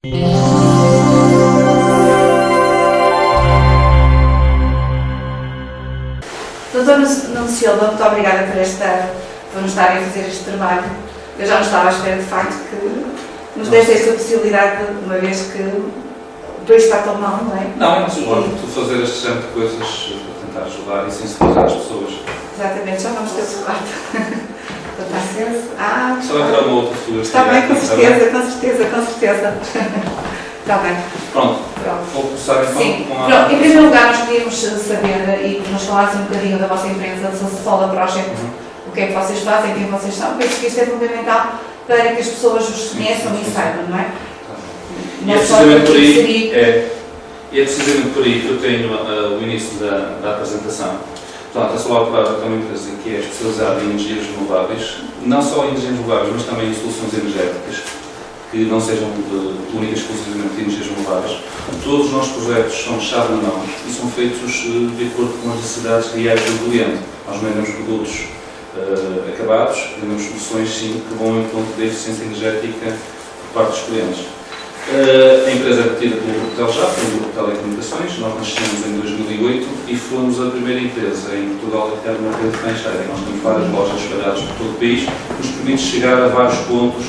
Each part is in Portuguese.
Doutor Nuno Silva, muito obrigada por nos estarem a fazer este trabalho. Eu já não estava à espera, de facto, que nos desse esta possibilidade, uma vez que o país está tão mal, não é? Não, é muito bom tu fazer este género de coisas para tentar ajudar e sensibilizar as pessoas. Exatamente, já vamos ter o quarto. Está aceso? Só entrar uma outra fotografia. Está bem, com certeza. Está bem. Pronto. Vou começar então. Sim. Com a... Pronto, em primeiro lugar, nós queríamos saber e que nos falassem um bocadinho da vossa empresa, da Solar Project, o que é que vocês fazem, quem vocês são. Penso que isto é fundamental para que as pessoas os conheçam e saibam, não é? E é precisamente por aí que eu tenho o início da apresentação. Portanto, a Solar Project é uma empresa que é especializada em energias renováveis, não só em energias renováveis, mas também em soluções energéticas, que não sejam únicas exclusivamente de energias renováveis. Todos os nossos projetos são chave na mão e são feitos de acordo com as necessidades reais do cliente. Nós não vendemos produtos acabados, vendemos soluções sim que vão em ponto de eficiência energética por parte dos clientes. A empresa é detida pelo Grupo Teljap, pelo Grupo Telecomunicações. Nós nascemos em 2008 e fomos a primeira empresa em Portugal a criar uma rede de franchise. Nós temos várias lojas espalhadas por todo o país, que nos permite chegar a vários pontos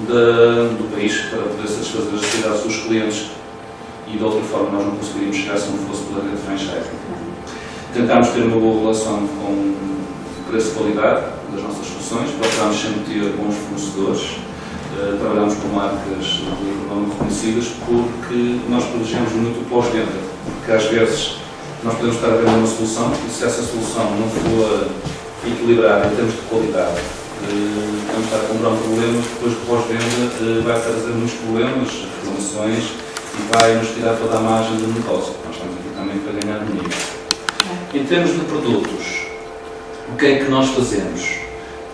do país para poder satisfazer as necessidades dos clientes e de outra forma nós não conseguiríamos chegar se não fosse pela rede de franchise. Tentámos ter uma boa relação com preço-qualidade das nossas soluções, procurámos sempre ter bons fornecedores. Trabalhamos com marcas não reconhecidas porque nós privilegiamos muito o pós-venda, porque às vezes nós podemos estar a vender uma solução e se essa solução não for equilibrada em termos de qualidade, vamos estar a comprar um problema que depois do pós-venda vai trazer muitos problemas, reclamações e vai nos tirar toda a margem do negócio. Nós estamos aqui também para ganhar dinheiro. Em termos de produtos, o que é que nós fazemos?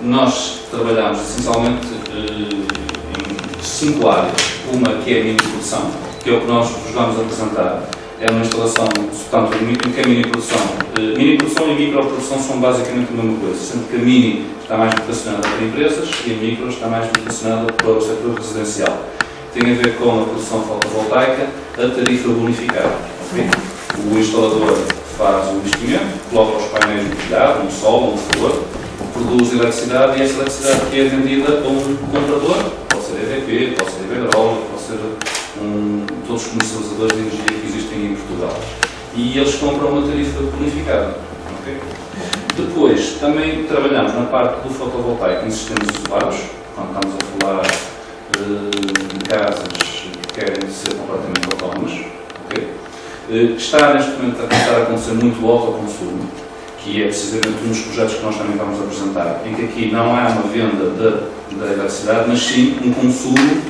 Nós trabalhamos essencialmente em 5 áreas. Uma que é a mini-produção, que é o que nós vos vamos apresentar. É uma instalação, portanto, o que é mini-produção? Mini-produção e micro-produção são basicamente a mesma coisa, sendo que a mini está mais vocacionada para empresas e a micro está mais vocacionada para o setor residencial. Tem a ver com a produção fotovoltaica, a tarifa bonificada. Okay? O instalador faz o investimento, coloca os painéis no telhado, no sol, onde for, produz eletricidade e essa eletricidade que é vendida a um comprador, pode ser EDP, pode ser Iberdrola, pode ser todos os comercializadores de energia que existem em Portugal. E eles compram uma tarifa bonificada. Okay? Depois, também trabalhamos na parte do fotovoltaico em sistemas isolados, quando estamos a falar de casas que querem ser completamente autónomas. Okay? Está neste momento a começar a acontecer muito o autoconsumo, que é precisamente um dos projetos que nós também vamos apresentar, em que aqui não há uma venda da eletricidade, mas sim um consumo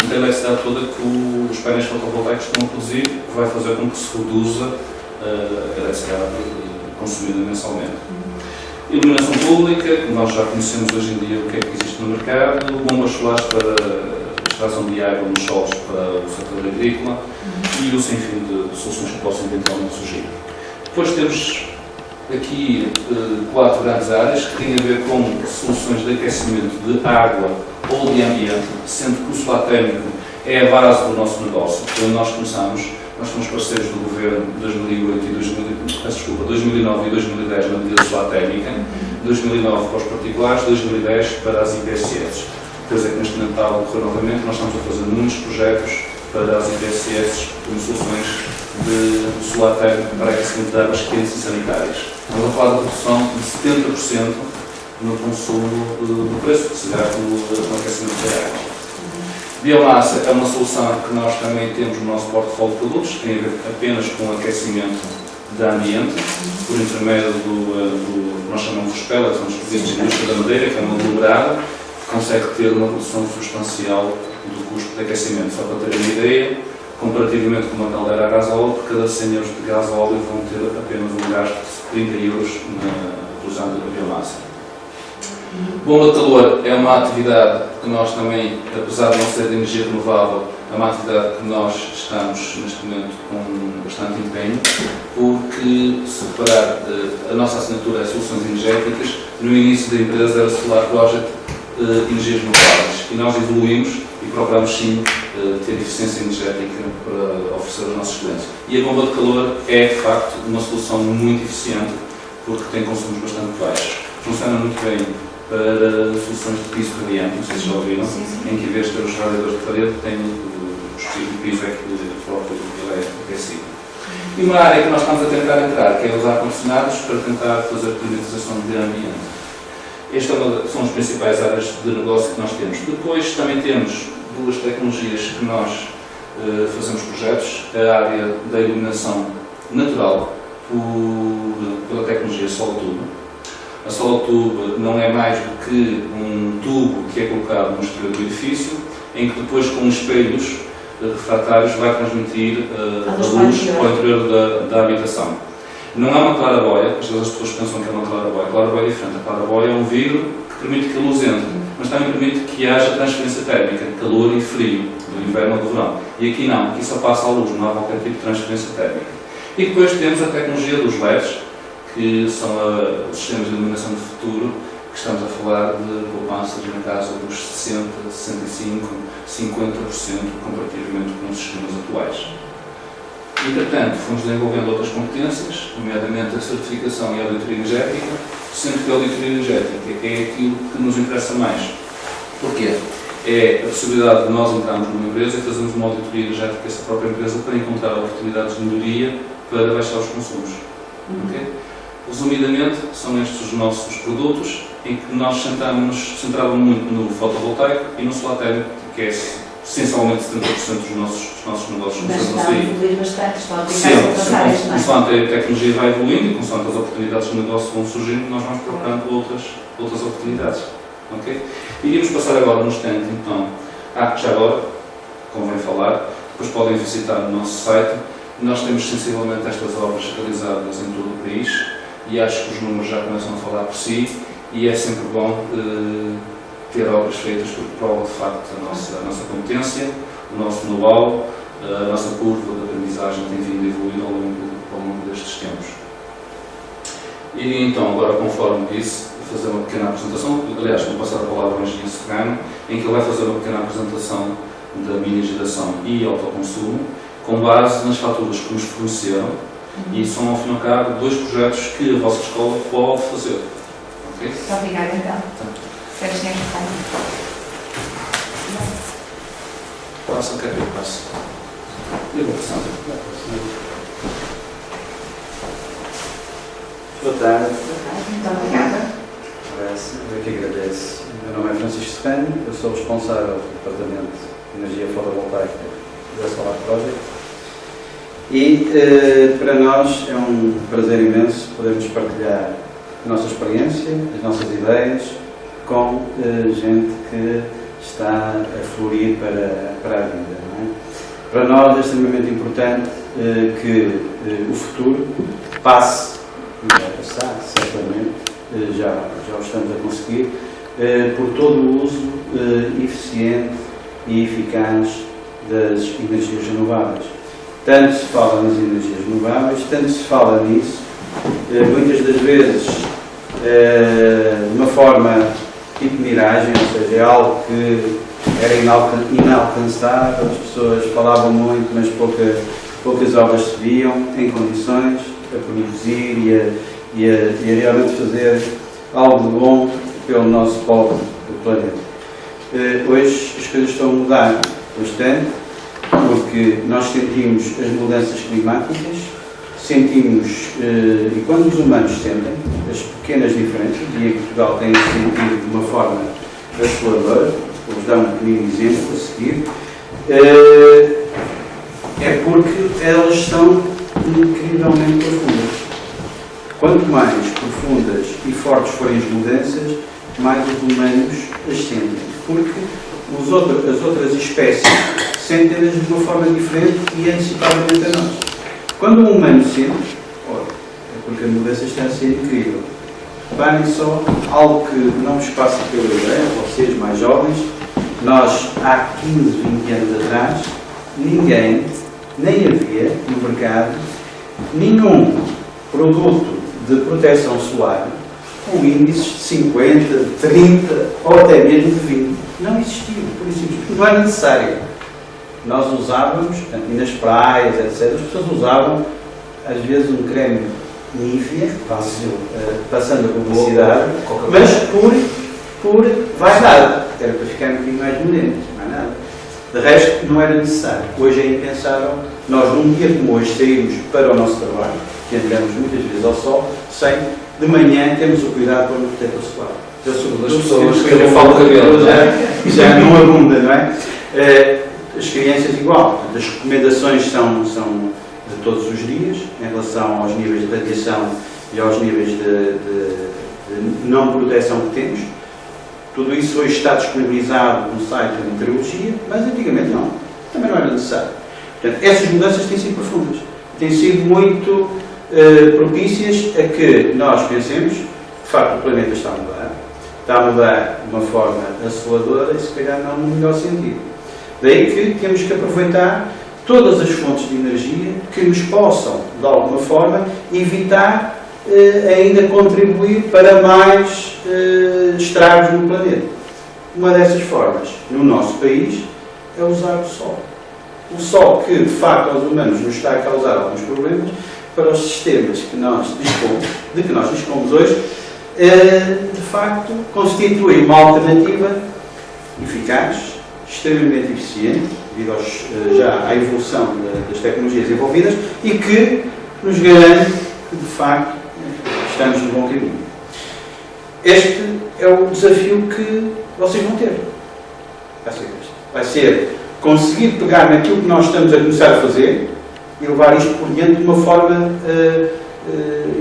da eletricidade toda que os painéis fotovoltaicos estão a produzir, que vai fazer com que se reduza a eletricidade consumida mensalmente. Iluminação pública, que nós já conhecemos hoje em dia o que é que existe no mercado, bombas solares para extração de água nos solos para o setor agrícola e o sem fim de soluções que possam eventualmente surgir. Depois temos aqui 4 grandes áreas que têm a ver com soluções de aquecimento de água ou de ambiente, sendo que o solar térmico é a base do nosso negócio. Quando nós começamos, nós fomos parceiros do Governo de 2009 e 2010 na medida solar térmica, 2009 para os particulares, 2010 para as IPSS. Coisa que neste momento está a ocorrer novamente, nós estamos a fazer muitos projetos para as IPSS com soluções de solar térmico para aquecimento de águas quentes e sanitárias. Estamos a falar da redução de 70% no consumo do preço que se gasta no aquecimento da água. Biomassa é uma solução que nós também temos no nosso portfólio de produtos, que tem a ver apenas com o aquecimento de ambiente, por intermédio do que nós chamamos de pellets, são os produtos de indústria da madeira, que é uma aglomerada, que consegue ter uma redução substancial do custo de aquecimento. Só para terem uma ideia, comparativamente com uma caldeira a gás óleo, por cada 100 euros de gás óleo vão ter apenas um gasto de 30 euros usando a biomassa. Bomba de calor é uma atividade que nós também, apesar de não ser de energia renovável, é uma atividade que nós estamos neste momento com bastante empenho, porque, se reparar, a nossa assinatura é Soluções Energéticas, no início da empresa era Solar Project Energias Renováveis, e nós evoluímos e procuramos sim ter eficiência energética para oferecer aos nossos clientes. E a bomba de calor é, de facto, uma solução muito eficiente porque tem consumos bastante baixos. Funciona muito bem para soluções de piso radiante, não sei se já ouviram, em que em vez de ter os radiadores de parede, tem o piso é que próprio ele é aquecido. E uma área que nós estamos a tentar entrar, que é os ar-condicionados, para tentar fazer climatização de ambiente. Estas são as principais áreas de negócio que nós temos. Depois também temos duas tecnologias que nós fazemos projetos, a área da iluminação natural pela tecnologia Solar Tube. A Solar Tube não é mais do que um tubo que é colocado no exterior do edifício, em que depois com espelhos refratários vai transmitir a luz para o interior da habitação. Não é uma claraboia, às vezes as pessoas pensam que é uma claraboia. A claraboia é diferente. A claraboia é um vidro que permite que a luz entre, mas também permite que haja transferência térmica, de calor e frio, do inverno ou do verão. E aqui não, aqui só passa a luz, não há qualquer tipo de transferência térmica. E depois temos a tecnologia dos LEDs, que são os sistemas de iluminação de futuro, que estamos a falar de poupanças na casa dos 60, 65, 50% comparativamente com os sistemas atuais. Entretanto, fomos desenvolvendo outras competências, nomeadamente a certificação e a auditoria energética, sendo que a auditoria energética é aquilo que nos interessa mais. Porquê? É a possibilidade de nós entrarmos numa empresa e fazermos uma auditoria energética dessa própria empresa para encontrar oportunidades de melhoria para baixar os consumos. Okay? Resumidamente, são estes os nossos produtos, em que nós centrávamos muito no fotovoltaico e no solar térmico, que é essencialmente 70% dos nossos negócios. Mas está a evoluir bastante, estão a aplicar outras sim, áreas, não é? consoante a tecnologia vai evoluindo e consoante as oportunidades de negócio vão surgindo, nós vamos procurando outras oportunidades. Okay? Iríamos passar agora no stand, então, já agora, convém falar, depois podem visitar no nosso site. Nós temos sensivelmente estas obras realizadas em todo o país e acho que os números já começam a falar por si e é sempre bom ter obras feitas porque prova de facto a nossa competência, o nosso know-how, a nossa curva de aprendizagem tem vindo a evoluir ao longo destes tempos. E então, agora, conforme disse, fazer uma pequena apresentação, aliás, vou passar a palavra ao engenheiro Serrano, em que ele vai fazer uma pequena apresentação da mini geração e autoconsumo, com base nas faturas que nos forneceram, e são, ao fim e ao cabo, dois projetos que a vossa escola pode fazer. Okay? Muito obrigada, então. Quero que tenhas Passa, quer ver? Passa. Eu vou passar. Boa tarde. Muito obrigada. Eu que agradeço. Meu nome é Francisco Serrano, eu sou responsável do Departamento de Energia Fotovoltaica da Solar Project e para nós é um prazer imenso podermos partilhar a nossa experiência, as nossas ideias com gente que está a fluir para a vida. Não é? Para nós é extremamente importante que o futuro passe, e vai passar, certamente, já o estamos a conseguir, por todo o uso eficiente e eficaz das energias renováveis. Tanto se fala nas energias renováveis, tanto se fala nisso, muitas das vezes de uma forma tipo miragem, ou seja, é algo que era inalcançável, as pessoas falavam muito, mas poucas obras se viam em condições a produzir e a realmente fazer algo de bom pelo nosso pobre planeta. Hoje as coisas estão a mudar bastante, porque nós sentimos as mudanças climáticas, sentimos, e quando os humanos sentem, as pequenas diferenças, e em Portugal têm sentido de uma forma avassaladora, vou-vos dar um pequenino exemplo a seguir, é porque elas são incrivelmente profundas. Quanto mais profundas e fortes forem as mudanças, mais os humanos as sentem. Porque as outras espécies sentem-nas de uma forma diferente e antecipadamente a nós. Quando um humano sente, é porque a mudança está a ser incrível. Reparem só algo que não vos passa pela ideia, vocês mais jovens, nós há 15, 20 anos atrás, ninguém, nem havia no mercado, nenhum produto de proteção solar com índices de 50, 30 ou até mesmo de 20. Não existiu, por isso não era necessário. Nós usávamos, portanto, e nas praias, etc., as pessoas usavam, às vezes, um creme Nivea, passando a publicidade, mas por vaidade, era para ficar um bocadinho mais bonito, não é nada. De resto, não era necessário. Hoje é impensável, nós num dia como hoje saímos para o nosso trabalho, que andamos muitas vezes ao sol, sem, de manhã, temos o cuidado para o protetor solar. Das pessoas que não falam cabelo, já não abunda, não é? As crianças igual. Portanto, as recomendações são de todos os dias, em relação aos níveis de radiação e aos níveis de não proteção que temos. Tudo isso hoje está disponibilizado no site da meteorologia, mas antigamente não. Também não era necessário. Portanto, essas mudanças têm sido profundas. Têm sido muito propícias a que nós pensemos, de facto, o planeta está a mudar de uma forma assoladora e se calhar não no melhor sentido. Daí que temos que aproveitar todas as fontes de energia que nos possam, de alguma forma, evitar ainda contribuir para mais estragos no planeta. Uma dessas formas, no nosso país, é usar o sol. O sol que, de facto, aos humanos nos está a causar alguns problemas, para os sistemas que nós dispomos hoje, de facto, constitui uma alternativa eficaz, extremamente eficiente, devido já à evolução das tecnologias envolvidas, e que nos garante que, de facto, estamos no bom caminho. Este é o desafio que vocês vão ter. Vai ser conseguir pegar naquilo que nós estamos a começar a fazer e levar isto por diante de uma forma,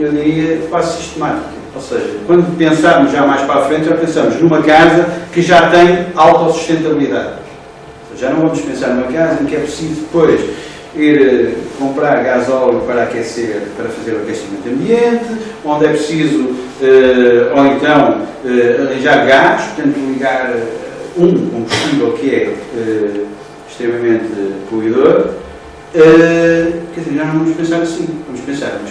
eu diria, quase sistemática. Ou seja, quando pensarmos já mais para a frente, já pensamos numa casa que já tem autossustentabilidade. Já não vamos pensar numa casa em que é preciso depois ir comprar gasóleo para aquecer, para fazer o aquecimento ambiente, onde é preciso, ou então, arranjar gás, portanto, ligar um combustível que é extremamente poluidor. Quer dizer, já não vamos pensar assim. Vamos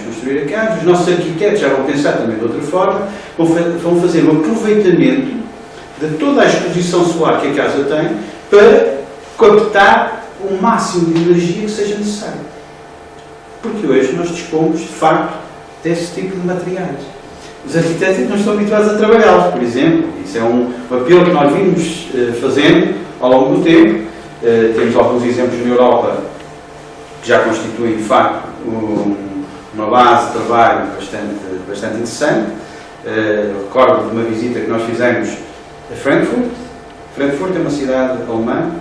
construir a casa. Os nossos arquitetos já vão pensar também de outra forma, vão fazer um aproveitamento de toda a exposição solar que a casa tem para captar o máximo de energia que seja necessário. Porque hoje nós dispomos, de facto, desse tipo de materiais. Os arquitetos não estão habituados a trabalhá-los, por exemplo. Isso é um apelo que nós vimos fazendo ao longo do tempo. Temos alguns exemplos na Europa que já constituem, de facto, uma base de trabalho bastante interessante. Recordo de uma visita que nós fizemos a Frankfurt. Frankfurt é uma cidade alemã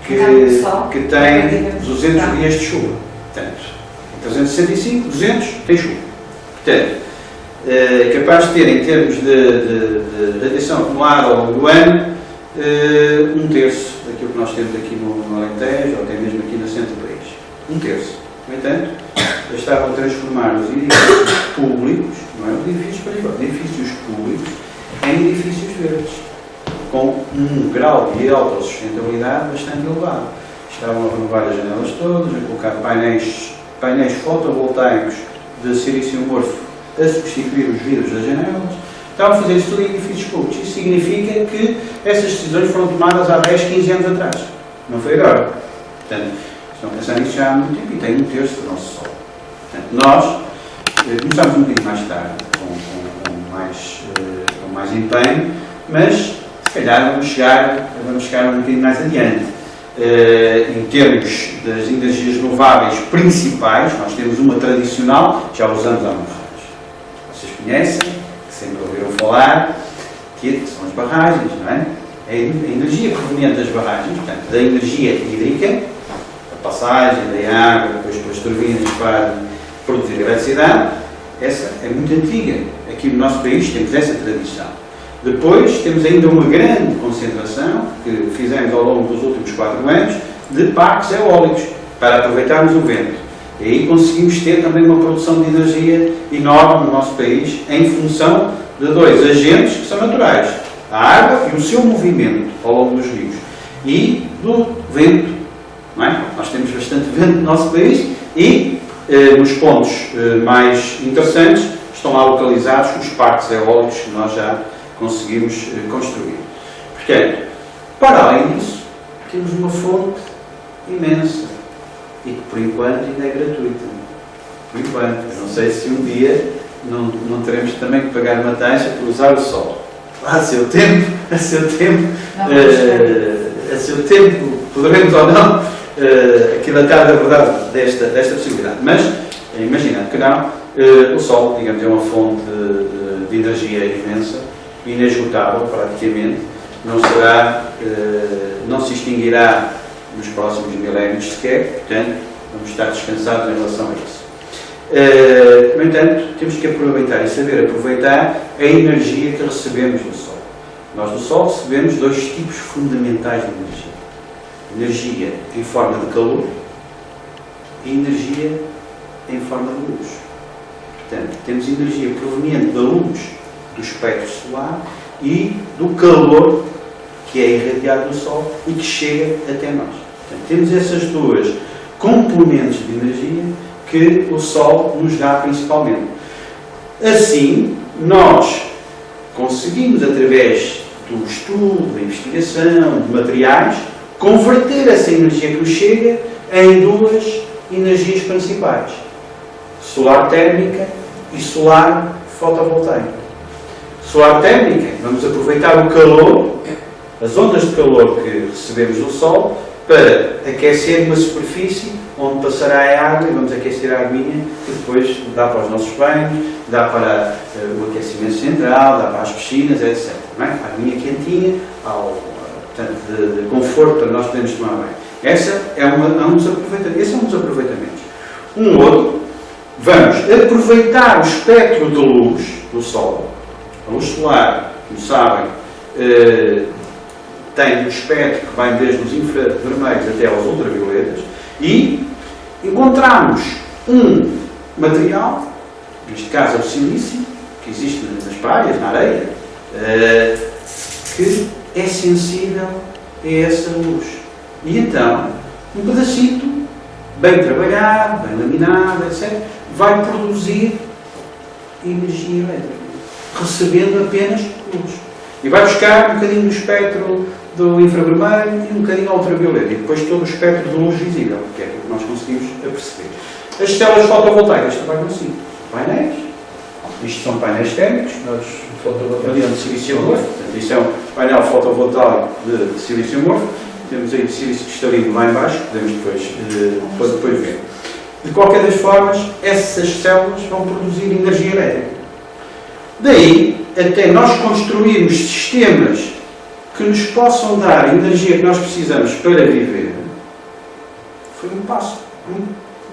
que tem 200 dias de chuva. Portanto, em 365, 200 tem chuva. Portanto, é capaz de ter, em termos de radiação acumulada ao longo do ano, um terço daquilo que nós temos aqui no Alentejo, ou até mesmo aqui no centro do país. Um terço. No entanto, eles estavam a transformar os edifícios públicos, não é os edifícios privados, edifícios públicos, em edifícios verdes, com um grau de autossustentabilidade bastante elevado. Estavam a renovar as janelas todas, a colocar painéis fotovoltaicos de silício amorfo a substituir os vidros das janelas. Estavam a fazer isso tudo em edifícios públicos. Isso significa que essas decisões foram tomadas há 10, 15 anos atrás. Não foi agora. Portanto, estão a pensar nisso já há muito tempo e tem um terço do nosso sol. Portanto, nós começámos um bocadinho mais tarde, com mais empenho, mas se calhar vamos chegar um bocadinho mais adiante. Em termos das energias renováveis principais, nós temos uma tradicional, já usamos há muitos anos. Vocês conhecem, que sempre ouviram falar, que são as barragens, não é? A energia proveniente das barragens, portanto, da energia hídrica, a passagem da água, depois pelas turbinas para produzir eletricidade, essa é muito antiga. Aqui no nosso país temos essa tradição. Depois temos ainda uma grande concentração, que fizemos ao longo dos últimos 4 anos, de parques eólicos, para aproveitarmos o vento. E aí conseguimos ter também uma produção de energia enorme no nosso país, em função de 2 agentes que são naturais: a água e o seu movimento ao longo dos rios. E do vento. Não é? Nós temos bastante vento no nosso país e, nos pontos mais interessantes, estão lá localizados os parques eólicos que nós já conseguimos construir. Portanto, Para além disso, temos uma fonte imensa e que, por enquanto, ainda é gratuita. Por enquanto. Eu não sei se um dia não teremos também que pagar uma taxa por usar o sol. A seu tempo, poderemos ou não aquilatar da verdade desta possibilidade. Mas, imaginando que não, o sol, digamos, é uma fonte de energia imensa, inesgotável praticamente, não se extinguirá nos próximos milénios sequer, portanto, vamos estar descansados em relação a isso. No entanto, temos que aproveitar e saber aproveitar a energia que recebemos do Sol. Nós do Sol recebemos dois tipos fundamentais de energia. Energia em forma de calor e energia em forma de luz. Portanto, temos energia proveniente da luz do espectro solar e do calor que é irradiado do Sol e que chega até nós. Portanto, temos essas duas componentes de energia que o Sol nos dá principalmente. Assim, nós conseguimos, através do estudo, da investigação, de materiais, converter essa energia que nos chega em duas energias principais: solar térmica e solar fotovoltaica. Solar térmica, vamos aproveitar o calor, as ondas de calor que recebemos do Sol, para aquecer uma superfície onde passará a água, e vamos aquecer a aguinha, que depois dá para os nossos banhos, dá para o aquecimento central, dá para as piscinas, etc. Não é? A aguinha quentinha, portanto, de conforto para nós podermos tomar banho. Esse é um dos aproveitamentos. Um outro, vamos aproveitar o espectro de luz do Sol. A luz solar, como sabem, tem um espectro que vai desde os infravermelhos até aos ultravioletas, e encontramos um material, neste caso é o silício, que existe nas praias, na areia, que é sensível a essa luz. E então, um pedacito, bem trabalhado, bem laminado, etc., vai produzir energia elétrica, recebendo apenas luz. E vai buscar um bocadinho do espectro do infravermelho e um bocadinho ultravioleta, e depois todo o espectro de luz visível, que é o que nós conseguimos perceber. As células fotovoltaicas trabalham assim. Painéis, isto são painéis térmicos, ali de silício amorfo, portanto, isto é um painel fotovoltaico de silício amorfo, temos aí de silício cristalino lá em baixo, que podemos depois ver. De qualquer das formas, essas células vão produzir energia elétrica. Daí, até nós construirmos sistemas que nos possam dar a energia que nós precisamos para viver, foi um passo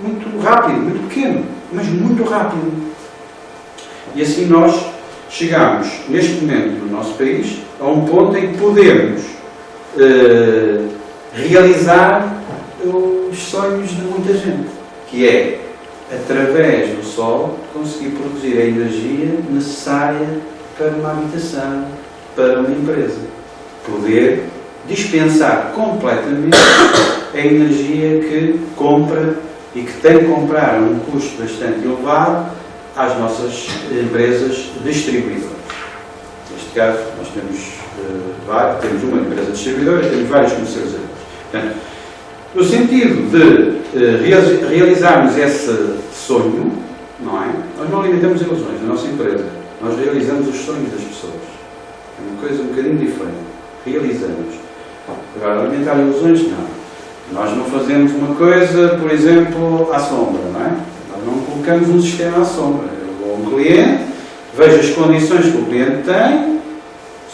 muito rápido, muito pequeno, mas muito rápido. E assim nós chegamos, neste momento no nosso país, a um ponto em que podemos realizar os sonhos de muita gente, que é, através do Sol, conseguir produzir a energia necessária para uma habitação, para uma empresa. Poder dispensar completamente a energia que compra e que tem que comprar a um custo bastante elevado às nossas empresas distribuidoras. Neste caso, nós temos uma empresa distribuidora e temos vários comercializadores. Portanto, no sentido de realizarmos esse sonho, não é? Nós não alimentamos ilusões na nossa empresa, nós realizamos os sonhos das pessoas. É uma coisa um bocadinho diferente. Realizamos. Agora, alimentar ilusões, não. Nós não fazemos uma coisa, por exemplo, à sombra, não é? Nós não colocamos um sistema à sombra. Eu vou a um cliente, vejo as condições que o cliente tem,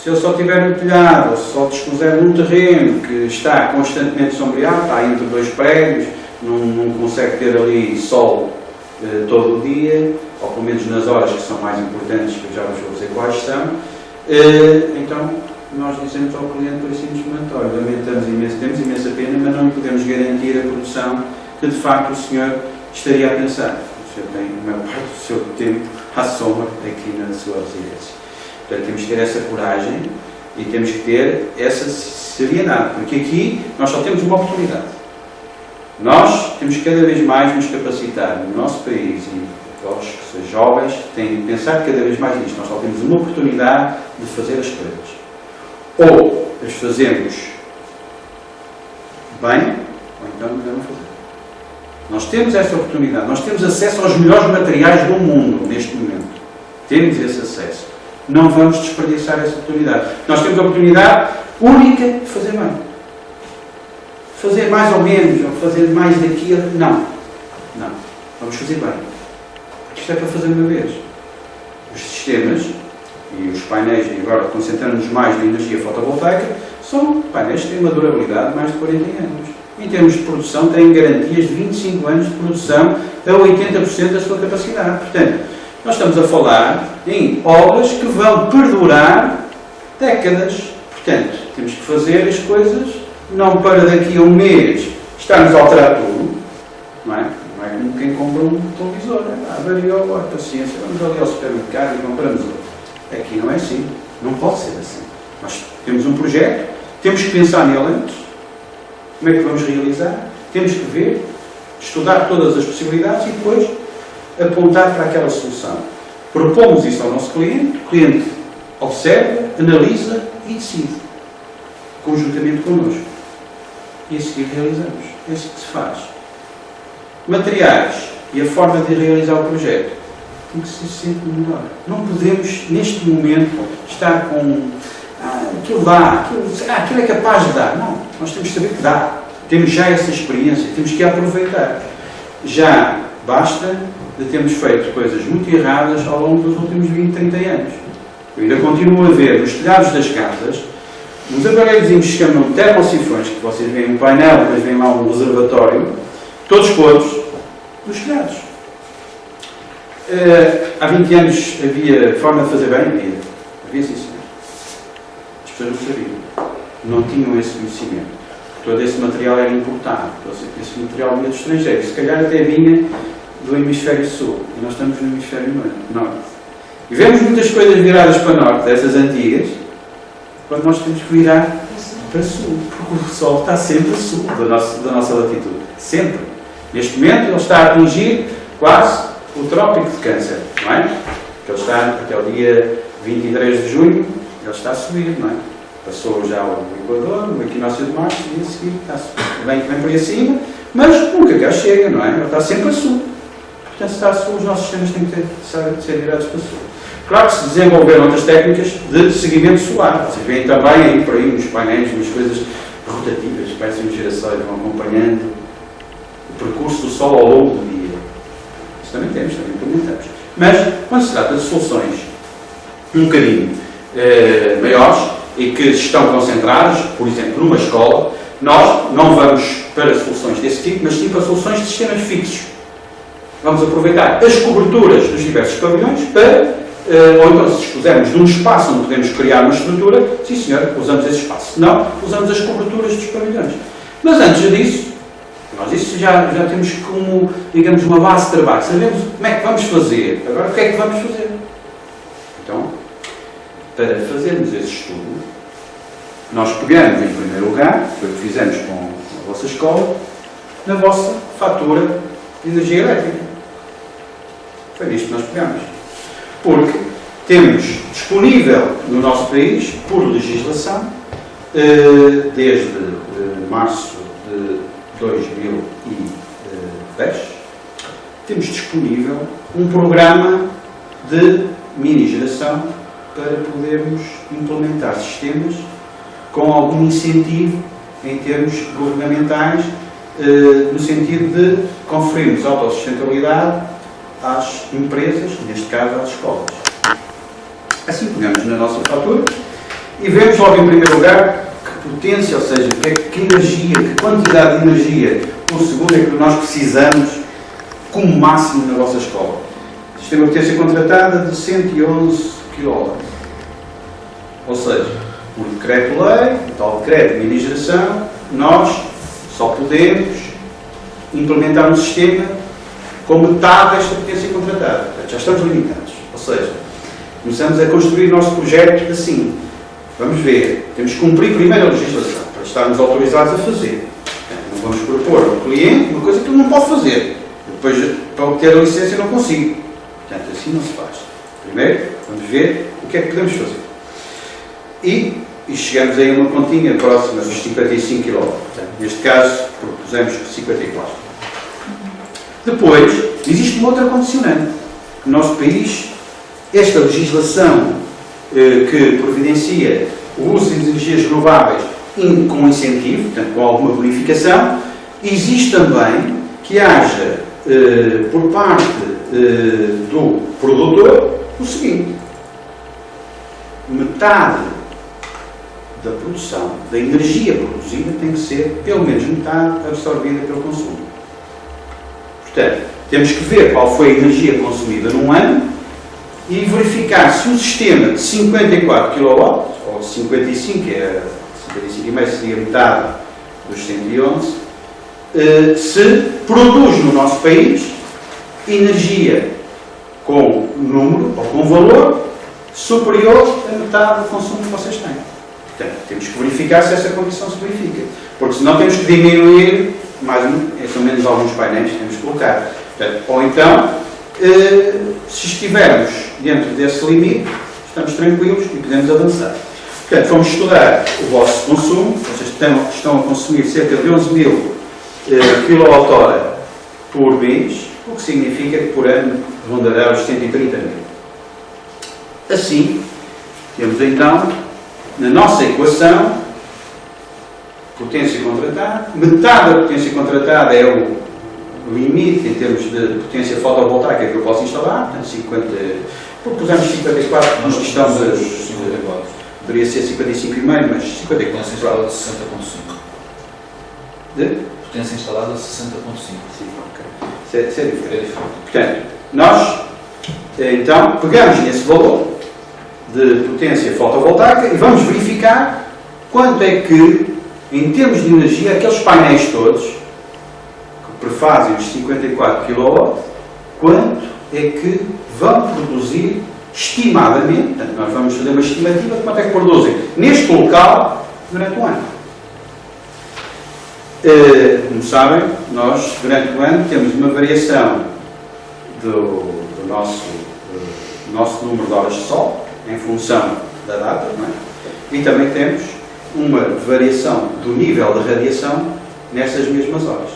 se ele só tiver no telhado, ou se só dispuser num terreno que está constantemente sombreado, está entre dois prédios, não consegue ter ali sol todo o dia, ou pelo menos nas horas que são mais importantes, que eu já vos vou dizer quais são, então nós dizemos ao cliente, por isso simplesmente, olha, lamentamos imenso, temos imensa pena, mas não podemos garantir a produção que de facto o senhor estaria a pensar. O senhor tem a maior parte do seu tempo à sombra aqui na sua residência. Portanto, temos que ter essa coragem e temos que ter essa seriedade, porque aqui nós só temos uma oportunidade. Nós temos que cada vez mais nos capacitar no nosso país, e os jovens têm de pensar cada vez mais nisto. Nós só temos uma oportunidade de fazer as coisas. Ou as fazemos bem, ou então não devem fazer. Nós temos essa oportunidade, nós temos acesso aos melhores materiais do mundo neste momento. Temos esse acesso. Não vamos desperdiçar essa oportunidade. Nós temos a oportunidade única de fazer bem. Fazer mais ou menos, ou fazer mais daquilo, não. Não. Vamos fazer bem. Isto é para fazer uma vez. Os sistemas e os painéis, e agora concentramos-nos mais na energia fotovoltaica, são painéis que têm uma durabilidade de mais de 40 anos. Em termos de produção, têm garantias de 25 anos de produção a 80% da sua capacidade. Portanto, nós estamos a falar em obras que vão perdurar décadas. Portanto, temos que fazer as coisas não para daqui a um mês estarmos a alterar tudo, não é? Não é como quem compra um televisor. Variou agora, paciência, vamos ali ao supermercado e compramos outro. Aqui não é assim. Não pode ser assim. Nós temos um projeto, temos que pensar nele antes. Como é que vamos realizar? Temos que ver, estudar todas as possibilidades e depois apontar para aquela solução. Propomos isso ao nosso cliente, o cliente observa, analisa e decide, conjuntamente connosco. E a seguir realizamos. É isso que se faz. Materiais e a forma de realizar o projeto tem que ser sempre melhor. Não podemos, neste momento, estar com aquilo dá, aquilo é capaz de dar. Não, nós temos que saber que dá. Temos já essa experiência, temos que a aproveitar. Já basta de termos feito coisas muito erradas ao longo dos últimos 20, 30 anos. Eu ainda continuo a ver nos telhados das casas, uns aparelhos que se chamam termosifões, que vocês veem um painel, depois veem lá um reservatório, todos podres, nos telhados. Há 20 anos havia forma de fazer bem? Havia sim, senhor. As pessoas não sabiam. Não tinham esse conhecimento. Todo esse material era importado. Esse material vinha do estrangeiro. Se calhar até vinha do hemisfério sul. E nós estamos no hemisfério norte. E vemos muitas coisas viradas para norte, dessas antigas, quando nós temos que virar para sul. Porque o sol está sempre a sul da nossa latitude. Sempre. Neste momento ele está a atingir quase o trópico de Câncer, não é? Que ele está até o dia 23 de junho, ele está a subir, não é? Passou já o Equador, o equinócio de Marte, e a seguir está a subir. Vem por aí acima, mas nunca cá chega, não é? Ele está sempre a sul. Portanto, se está a sul, os nossos sistemas têm que ser virados para sul. Claro que se desenvolveram outras técnicas de seguimento solar. Vocês veem também aí por aí uns painéis, umas coisas rotativas, parecem uns girassóis, vão acompanhando o percurso do Sol ao longo do dia. Isso também temos, também implementamos. Mas, quando se trata de soluções um bocadinho maiores e que estão concentradas, por exemplo, numa escola, nós não vamos para soluções desse tipo, mas sim para soluções de sistemas fixos. Vamos aproveitar as coberturas dos diversos pavilhões para, ou então se dispusermos de um espaço onde podemos criar uma estrutura, sim senhor, usamos esse espaço. Se não, usamos as coberturas dos pavilhões. Mas antes disso, nós isso já temos como, digamos, uma base de trabalho. Sabemos como é que vamos fazer. Agora, o que é que vamos fazer? Então, para fazermos esse estudo, nós pegamos, em primeiro lugar, foi o que fizemos com a vossa escola, na vossa fatura de energia elétrica. Foi nisto que nós pegamos. Porque temos disponível no nosso país, por legislação, desde março de 2010, temos disponível um programa de mini-geração para podermos implementar sistemas com algum incentivo em termos governamentais, no sentido de conferirmos autossustentabilidade às empresas, neste caso às escolas. Assim pegamos na nossa fatura e vemos logo em primeiro lugar que potência, ou seja, que energia, que quantidade de energia por segundo é que nós precisamos como máximo na vossa escola. O sistema de potência contratada de 111 kW. Ou seja, por decreto-lei, o tal decreto de mini-geração, nós só podemos implementar um sistema com metade desta potência contratada. Portanto, já estamos limitados. Ou seja, começamos a construir o nosso projeto assim. Vamos ver, temos que cumprir primeiro a legislação, para estarmos autorizados a fazer. Não vamos propor ao cliente uma coisa que ele não pode fazer. Depois, para obter a licença, eu não consigo. Portanto, assim não se faz. Primeiro, vamos ver o que é que podemos fazer. E e chegamos aí a uma continha próxima dos 55 kW. Neste caso, propusemos 54. Depois, existe uma outra condicionante. No nosso país, esta legislação que providencia o uso de energias renováveis com incentivo, portanto, com alguma bonificação, existe também que haja, por parte do produtor, o seguinte: metade da produção, da energia produzida, tem que ser, pelo menos metade, absorvida pelo consumo. Portanto, temos que ver qual foi a energia consumida num ano e verificar se o sistema de 54 kW, ou 55, que é 55,5 seria metade dos 111, se produz no nosso país energia com número ou com valor superior a metade do consumo que vocês têm. Portanto, temos que verificar se essa condição se verifica. Porque senão temos que diminuir, são menos alguns painéis que temos que colocar. Portanto, ou então, se estivermos dentro desse limite, estamos tranquilos e podemos avançar. Portanto, vamos estudar o vosso consumo. Vocês estão a consumir cerca de 11.000 kWh por mês, o que significa que por ano rondará os 130 mil. Assim, temos então, na nossa equação, potência contratada. Metade da potência contratada é o limite em termos de potência fotovoltaica que eu posso instalar. Portanto, 50, propusemos 54, nós estamos a 54. Poderia ser 55,5, mas 54. Potência instalada de 60,5. De? Potência instalada de 60,5. Sim, ok. Isso é diferente. Portanto, nós, então, pegamos nesse valor de potência fotovoltaica e vamos verificar quanto é que, em termos de energia, aqueles painéis todos que prefazem os 54 kW, quanto é que vão produzir estimadamente. Portanto, nós vamos fazer uma estimativa de quanto é que produzem neste local durante o ano. Como sabem, nós durante o ano temos uma variação do nosso número de horas de sol em função da data, não é? E também temos uma variação do nível de radiação nessas mesmas horas,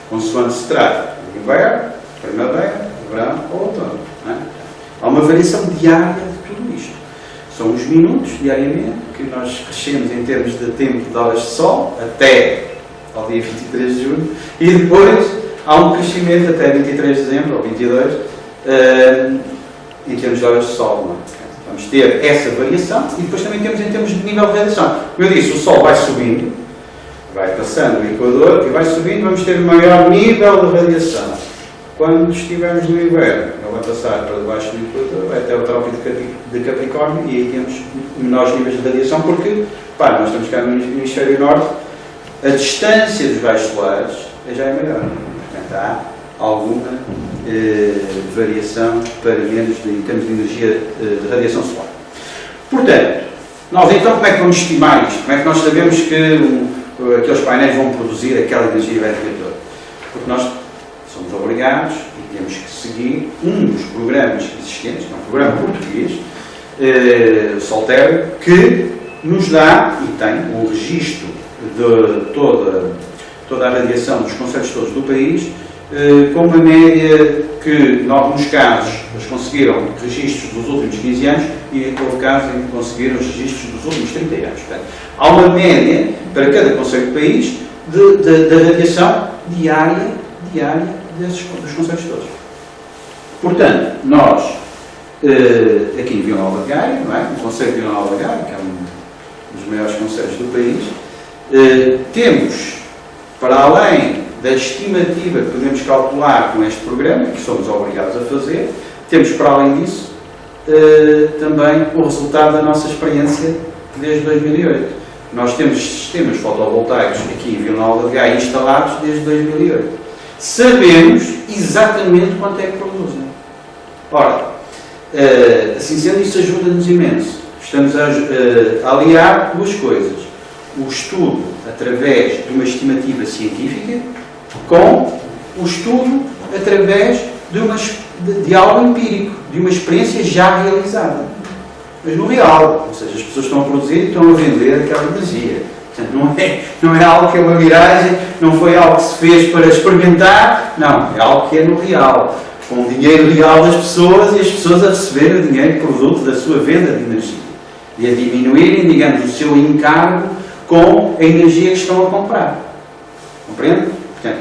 consoante se trata de inverno, primavera, verão ou outono. Não é? Há uma variação diária de tudo isto. São os minutos, diariamente, que nós crescemos em termos de tempo de horas de sol, até ao dia 23 de junho, e depois há um crescimento até 23 de dezembro, ou 22, em termos de horas de sol. Não é? Vamos ter essa variação, e depois também temos em termos de nível de radiação. Como eu disse, o sol vai subindo, vai passando o Equador, e vai subindo, vamos ter maior nível de radiação. Quando estivermos no inverno, ele vai passar para debaixo do Equador, vai até o Trópico de Capricórnio, e aí temos menores níveis de radiação, porque, nós estamos cá no hemisfério norte, a distância dos raios solares já é maior. Portanto, há alguma variação para menos em termos de energia de radiação solar. Portanto, nós então como é que vamos estimar isto? Como é que nós sabemos que aqueles painéis vão produzir aquela energia elétrica toda? Porque nós somos obrigados e temos que seguir um dos programas existentes, que é um programa português, Solterra, que nos dá e tem um registro de toda a radiação dos concelhos todos do país, com uma média que, em alguns casos, eles conseguiram registros dos últimos 15 anos e, em outro caso, conseguiram os registros dos últimos 30 anos. Portanto, há uma média para cada concelho do país da radiação diária dos concelhos todos. Portanto, nós, aqui em Vila Nova de Gaia, não é? O concelho de Vila Nova de Gaia, que é um dos maiores concelhos do país, temos, para além da estimativa que podemos calcular com este programa, que somos obrigados a fazer, temos, para além disso, também o resultado da nossa experiência desde 2008. Nós temos sistemas fotovoltaicos aqui em Vila Nova de Gaia instalados desde 2008. Sabemos exatamente quanto é que produzem. Ora, assim sendo, isso ajuda-nos imenso. Estamos a aliar duas coisas. O estudo através de uma estimativa científica com o estudo através de algo empírico, de uma experiência já realizada. mas no real. Ou seja, as pessoas estão a produzir e estão a vender aquela energia. Portanto, não é algo que é uma miragem, não foi algo que se fez para experimentar, não, é algo que é no real. Com o dinheiro real das pessoas e as pessoas a receberem o dinheiro produto da sua venda de energia. E a diminuírem, digamos, o seu encargo com a energia que estão a comprar. Compreende? Portanto,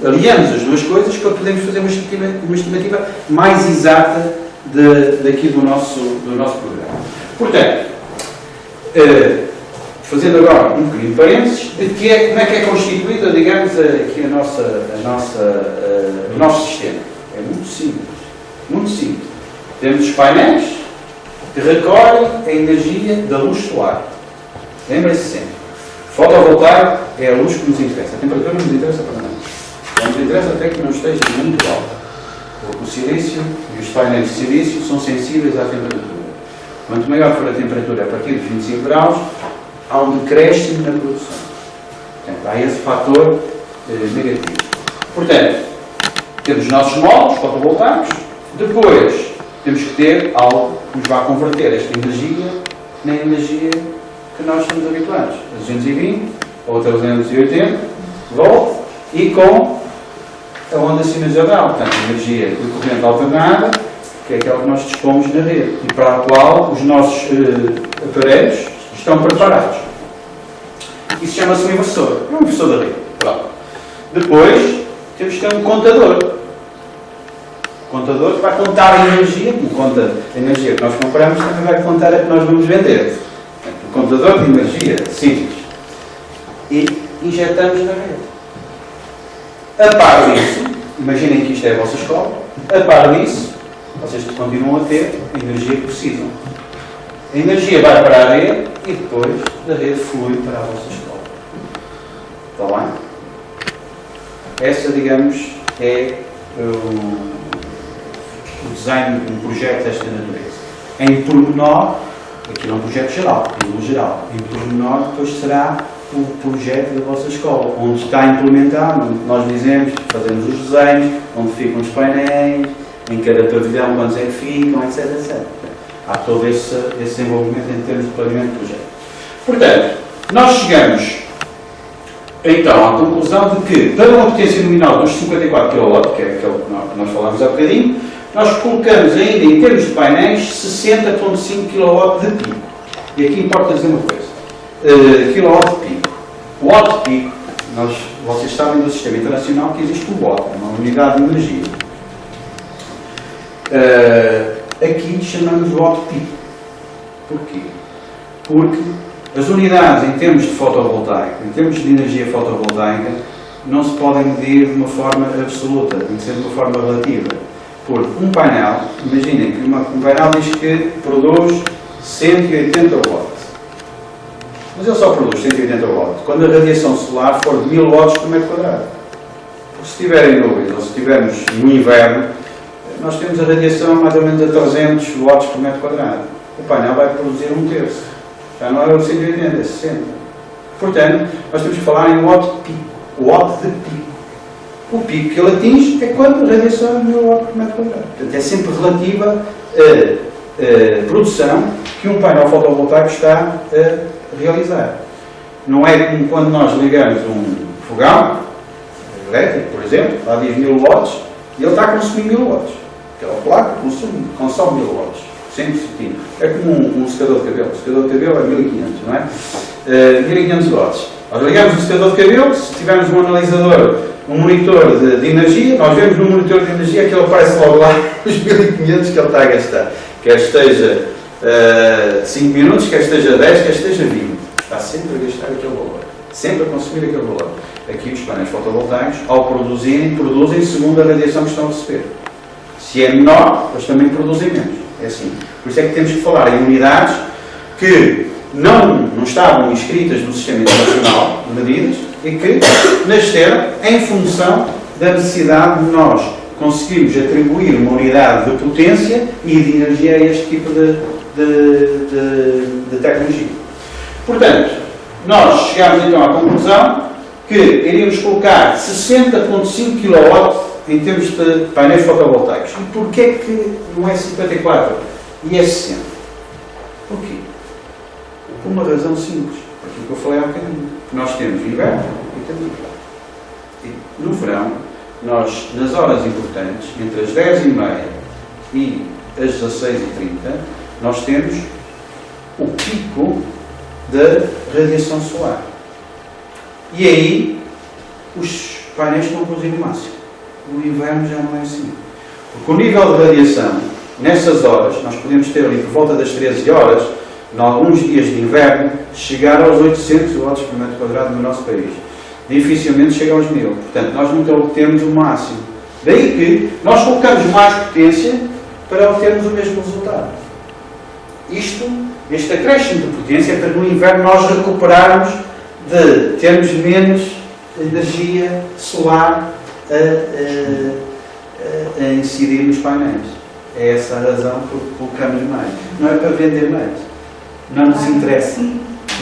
aliamos as duas coisas para podermos fazer uma estimativa mais exata daqui do nosso programa. Portanto, fazendo agora um pequenino parênteses, de como é que é constituída, digamos, aqui o nosso sistema. É muito simples. Muito simples. Temos os painéis que recolhem a energia da luz solar. Lembrem-se sempre. Fotovoltaico é a luz que nos interessa. A temperatura não nos interessa para nada. Não nos interessa até que não esteja muito alta. Porque o silício e os painéis de silício são sensíveis à temperatura. Quanto maior for a temperatura a partir de 25 graus, há um decréscimo na produção. Portanto, há esse fator negativo. Portanto, temos os nossos módulos fotovoltaicos, depois temos que ter algo que nos vá converter esta energia na energia que nós estamos habituados. A 220 ou a 380 volt e com a onda sinusoidal, portanto, energia de corrente alternada, que é aquela que nós dispomos na rede e para a qual os nossos aparelhos estão preparados. Isso chama-se um inversor. É um inversor da rede. Pronto. Depois, temos que ter um contador. O contador que vai contar a energia, como conta a energia que nós compramos, também vai contar a que nós vamos vender. Portanto, o contador de energia simples. E injetamos na rede. A par disso, imaginem que isto é a vossa escola, a par disso, vocês continuam a ter a energia que precisam. A energia vai para a rede e depois da rede flui para a vossa escola. Está bem? Essa, digamos, é o design de um projeto desta natureza. Em pormenor, aquilo é um projeto geral, no geral. Em pormenor, depois será o projeto da vossa escola, onde está implementado, onde nós dizemos, fazemos os desenhos, onde ficam os painéis, em cada pavilhão, quantos é que ficam, etc, etc. Há todo esse desenvolvimento em termos de planeamento de projeto. Portanto, nós chegamos então à conclusão de que, para uma potência nominal dos 54 kW, que é aquele que nós falámos há bocadinho, nós colocamos ainda em termos de painéis 60,5 kW de pico. E aqui importa dizer uma coisa. KW de pico. Watt de pico, vocês sabem do sistema internacional que existe o watt, uma unidade de energia. Aqui chamamos watt de pico. Porquê? Porque as unidades em termos de fotovoltaico, em termos de energia fotovoltaica, não se podem medir de uma forma absoluta, tem que ser de uma forma relativa. Porque um painel, imaginem que um painel diz que produz 180 watts. Mas ele só produz 180 watts quando a radiação solar for de 1000 watts por metro quadrado. Porque se estiverem nuvens ou se estivermos no inverno, nós temos a radiação mais ou menos a 300 watts por metro quadrado. O painel vai produzir um terço. Já não é o 180, é 60. Portanto, nós temos que falar em watt de pico. Watt de pico. O pico que ele atinge é quando a radiação é 1000 watts por metro quadrado. Portanto, é sempre relativa à produção que um painel fotovoltaico está a realizar. Não é como quando nós ligamos um fogão elétrico, por exemplo, lá diz 1000 watts, e ele está a consumir 1000 watts. Aquela placa consome 1000 watts. Sempre certinho. É como um secador de cabelo. O secador de cabelo é 1500, não é? 1500 watts. Nós ligamos o secador de cabelo, se tivermos um analisador, um monitor de energia, nós vemos no monitor de energia que ele aparece logo lá os 1500 que ele está a gastar. Quer esteja 5 minutos, quer esteja 10, quer esteja 20. Está sempre a gastar aquele valor. Sempre a consumir aquele valor. Aqui os painéis fotovoltaicos, ao produzem segundo a radiação que estão a receber. Se é menor, eles também produzem menos. É assim. Por isso é que temos que falar em unidades que não estavam inscritas no sistema internacional de medidas e que nasceram em função da necessidade de nós conseguirmos atribuir uma unidade de potência e de energia a este tipo de tecnologia. Portanto, nós chegamos então à conclusão que iríamos colocar 60,5 kW em termos de painéis fotovoltaicos. E porquê que não é 54 e é 60? Porquê? Por uma razão simples, aquilo que eu falei há bocadinho. Nós temos inverno e temos verão. E no verão, nós, nas horas importantes, entre as 10h30 e as 16h30, nós temos o pico da radiação solar. E aí, os painéis estão a produzir o máximo. No inverno já não é assim. Porque o nível de radiação, nessas horas, nós podemos ter ali por volta das 13 horas, em alguns dias de inverno, chegar aos 800 watts por metro quadrado no nosso país. Dificilmente chega aos 1000. Portanto, nós nunca obtemos o máximo. Daí que nós colocamos mais potência para obtermos o mesmo resultado. Este acréscimo de potência é para no inverno nós recuperarmos de termos menos energia solar a incidir nos painéis. É essa a razão por que colocamos mais. Não é para vender mais. Não nos interessa.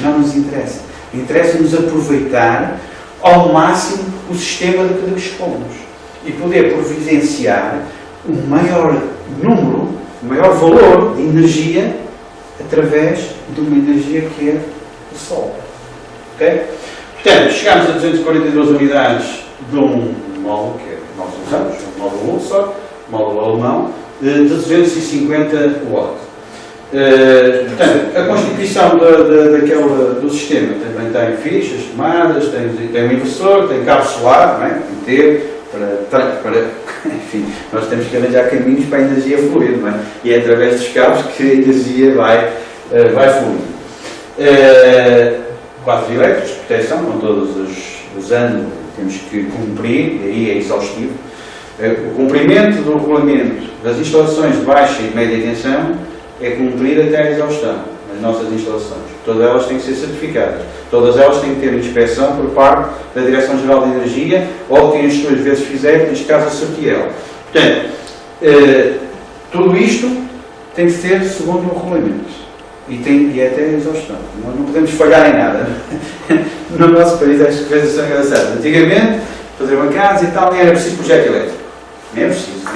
Não nos interessa. Interessa-nos aproveitar ao máximo o sistema de que dispomos e poder providenciar um maior número, um maior valor de energia através de uma energia que é o Sol. Okay? Portanto, chegamos a 242 unidades de um módulo que nós usamos, um módulo Luxor, módulo alemão, de 250 watts. Portanto, a constituição do sistema também tem fichas, tomadas, tem um inversor, tem cabo solar, não é? Enfim, nós temos que arranjar caminhos para a energia fluir, não é? E é através dos cabos que a energia vai fluir. Quadros elétricos de proteção, com todos os anos temos que cumprir, e aí é exaustivo. O cumprimento do regulamento das instalações de baixa e média tensão é cumprir até a exaustão nas nossas instalações. Todas elas têm que ser certificadas. Todas elas têm que ter inspeção por parte da Direção-Geral de Energia ou quem as suas vezes fizer, neste caso a CERTIEL. Portanto, tudo isto tem que ser segundo o regulamento. E é até a exaustão. Nós não podemos falhar em nada. No nosso país as coisas são engraçadas. Antigamente, fazer uma casa e tal, nem era preciso projeto elétrico. Nem é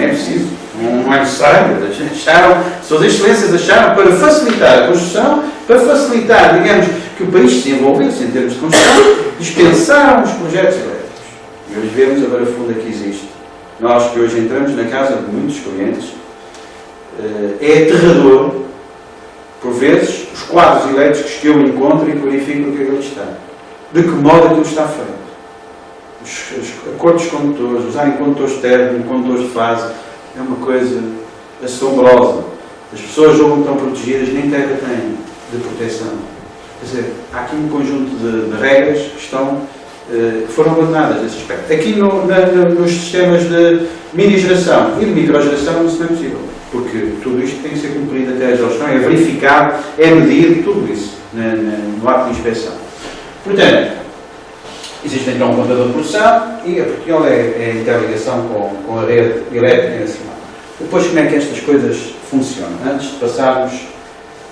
preciso. Não é necessário. As suas excelências acharam para facilitar a construção, para facilitar, digamos, que o país se envolvesse em termos de construção, dispensaram os projetos elétricos. E hoje vemos a barafunda que existe. Nós que hoje entramos na casa de muitos clientes, é aterrador, por vezes, os quadros elétricos que eu encontro e que verifico o que é que ali está. De que modo aquilo está feito. A cor dos condutores, usarem condutores térmicos, condutores de fase, é uma coisa assombrosa. As pessoas julgam que estão protegidas, nem terra têm de proteção. Quer dizer, há aqui um conjunto de regras que foram abandonadas nesse aspecto. Aqui nos sistemas de mini-geração e de micro-geração isso não é possível, porque tudo isto tem que ser cumprido até a exaustão, é verificado, é medido, tudo isso no ato de inspeção. Portanto, existe então um contador de produção e a Portugal é a interligação com a rede elétrica nacional. Depois, como é que estas coisas funcionam? Antes de passarmos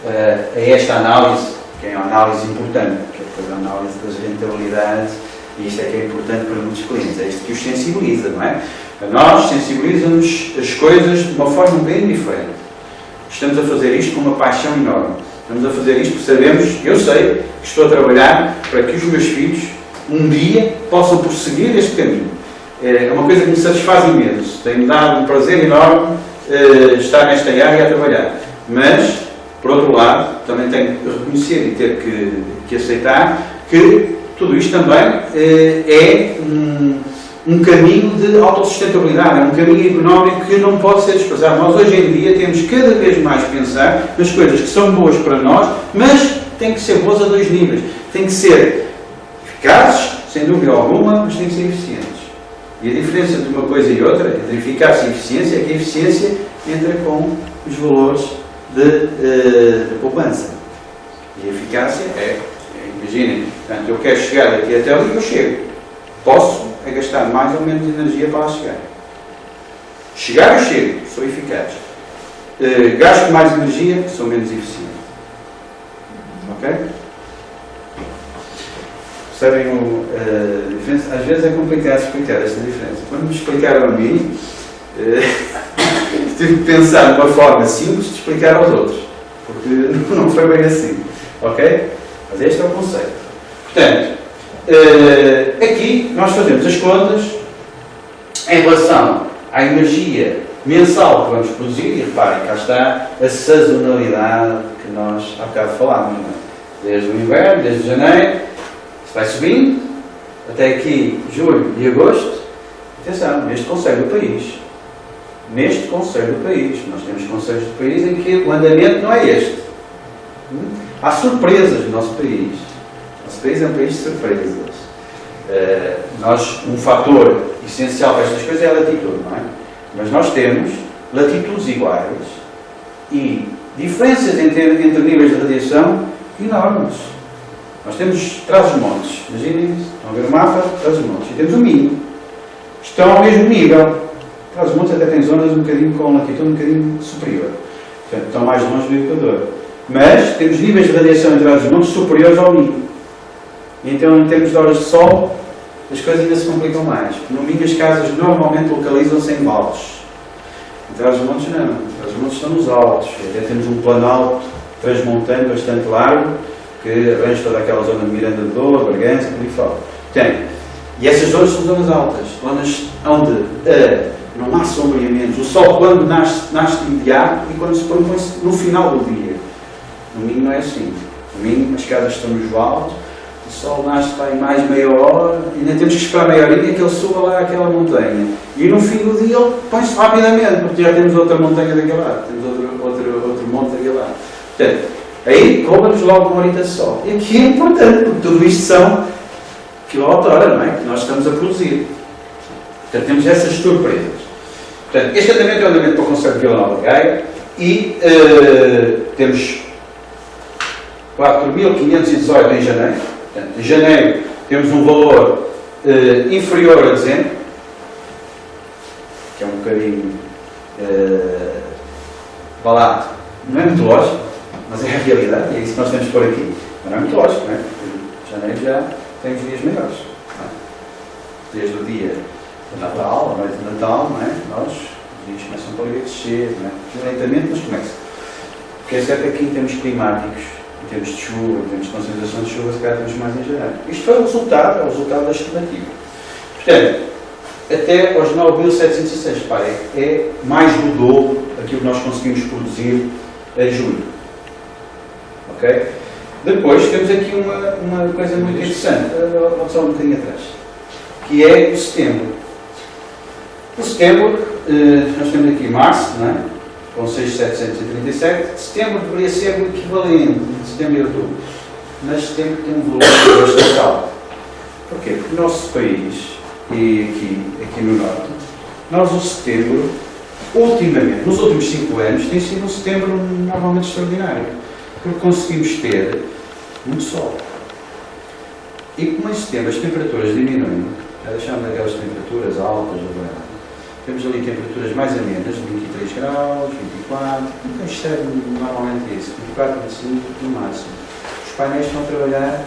a esta análise, que é uma análise importante, que é depois a análise das rentabilidades, e isto é que é importante para muitos clientes, é isto que os sensibiliza, não é? A nós sensibiliza-nos as coisas de uma forma bem diferente. Estamos a fazer isto com uma paixão enorme. Estamos a fazer isto porque sabemos, eu sei, que estou a trabalhar para que os meus filhos um dia possam prosseguir este caminho. É uma coisa que me satisfaz imenso. Tem-me dado um prazer enorme estar nesta área a trabalhar. Mas, por outro lado, também tenho que reconhecer e ter que aceitar que tudo isto também é um caminho de autossustentabilidade, é um caminho económico que não pode ser desprezado. Nós hoje em dia temos cada vez mais que pensar nas coisas que são boas para nós, mas têm que ser boas a dois níveis. Têm que ser eficazes, sem dúvida alguma, mas têm que ser eficientes. E a diferença de uma coisa e outra, entre eficácia e eficiência, é que a eficiência entra com os valores de poupança. E a eficácia imaginem, portanto, eu quero chegar daqui até ali, eu chego. Posso gastar mais ou menos energia para lá chegar. Chegar, eu chego, sou eficaz. Gasto mais energia, sou menos eficiente. Ok? Percebem a diferença? Às vezes é complicado explicar esta diferença. Quando me explicaram a mim, tive que pensar numa forma simples de explicar aos outros. porque não foi bem assim, ok? Mas este é o conceito. Portanto, aqui nós fazemos as contas em relação à energia mensal que vamos produzir, e reparem, cá está a sazonalidade que nós há bocado falámos, não é? Desde o inverno, desde janeiro, se vai subindo, até aqui julho e agosto. Atenção, neste concelho do país. Neste concelho do país. Nós temos concelhos do país em que o andamento não é este. Há surpresas no nosso país. O nosso país é um país de surpresas. Um fator essencial para estas coisas é a latitude, não é? Mas nós temos latitudes iguais e diferenças entre níveis de radiação enormes. Nós temos Trás-os-Montes, imaginem isso, estão a ver o mapa, Trás-os-Montes, e temos o Minho, estão ao mesmo nível. Trás-os-Montes até tem zonas um bocadinho com latitude um bocadinho superior, portanto estão mais longe do Equador. Mas temos níveis de radiação em Trás-os-Montes superiores ao Minho. E então, em termos de horas de sol, as coisas ainda se complicam mais. No Minho as casas normalmente localizam-se em vales. Em Trás-os-Montes não. Em Trás-os-Montes estão nos altos. Até temos um planalto transmontano bastante largo que arranja toda aquela zona de Miranda de Douro, Bragança, por aí fora. E essas zonas são zonas altas. Zonas onde não há sombreamentos. O sol, quando nasce de imediato e quando se põe no final do dia. No Minho não é assim. No Minho as casas estão nos vales. O sol nasce para aí mais meia hora, e ainda temos que esperar meia horinha que ele suba lá àquela montanha. E no fim do dia ele põe-se rapidamente, porque já temos outra montanha daquele lado, temos outro monte daquele lado. Portanto, aí rouba-nos logo uma horita de sol. E aqui é importante, porque tudo isto são quilowatt-hora, não é? Que nós estamos a produzir. Portanto, temos essas surpresas. Portanto, este andamento é o andamento para o Concelho de Vila Nova de Gaia e temos 4.518 em janeiro. Portanto, em janeiro temos um valor inferior a dezembro, que é um bocadinho barato. Não é muito lógico, mas é a realidade, e é isso que nós temos por aqui. Mas não é muito lógico, não é? Porque em janeiro já temos dias maiores. Não é? Desde o dia de Natal, a noite de Natal, não é? Os dias começam a descer, não é? Lentamente, mas começa. Porque é certo que aqui em termos climáticos, em termos de chuva, em termos de concentração de chuva, se calhar temos mais em janeiro. Isto foi o resultado da estimativa. Portanto, até aos 9.706, reparem, é mais do dobro daquilo que nós conseguimos produzir em julho. Ok? Depois temos aqui uma coisa muito interessante, vou só um bocadinho atrás, que é o setembro. O setembro, nós temos aqui março, não é? Com 6.737, setembro deveria ser o equivalente de setembro e outubro, mas setembro tem um valor bastante alto. Porquê? Porque o nosso país, e aqui no norte, nós o setembro, ultimamente, nos últimos 5 anos, tem sido um setembro normalmente extraordinário, porque conseguimos ter muito sol. E como em setembro as temperaturas diminuem, já deixamos aquelas temperaturas altas do verão, temos ali temperaturas mais amenas, de 23 graus, 24, nunca excede normalmente isso, 24, 25 no máximo. Os painéis estão a trabalhar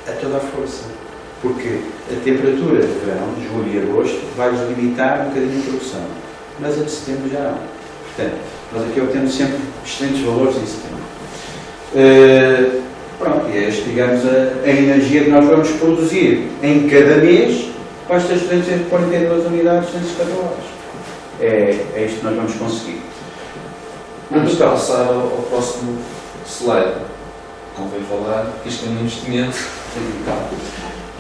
a toda a força, porque a temperatura de verão, de julho e agosto, vai-nos limitar um bocadinho a produção, mas a de setembro já não. Portanto, nós aqui obtemos sempre excelentes valores em setembro. Pronto, e é este, digamos, a energia que nós vamos produzir em cada mês com estas 242 unidades de 250 horas. É isto que nós vamos conseguir. Vamos passar ao próximo slide. Convém falar que isto é um investimento.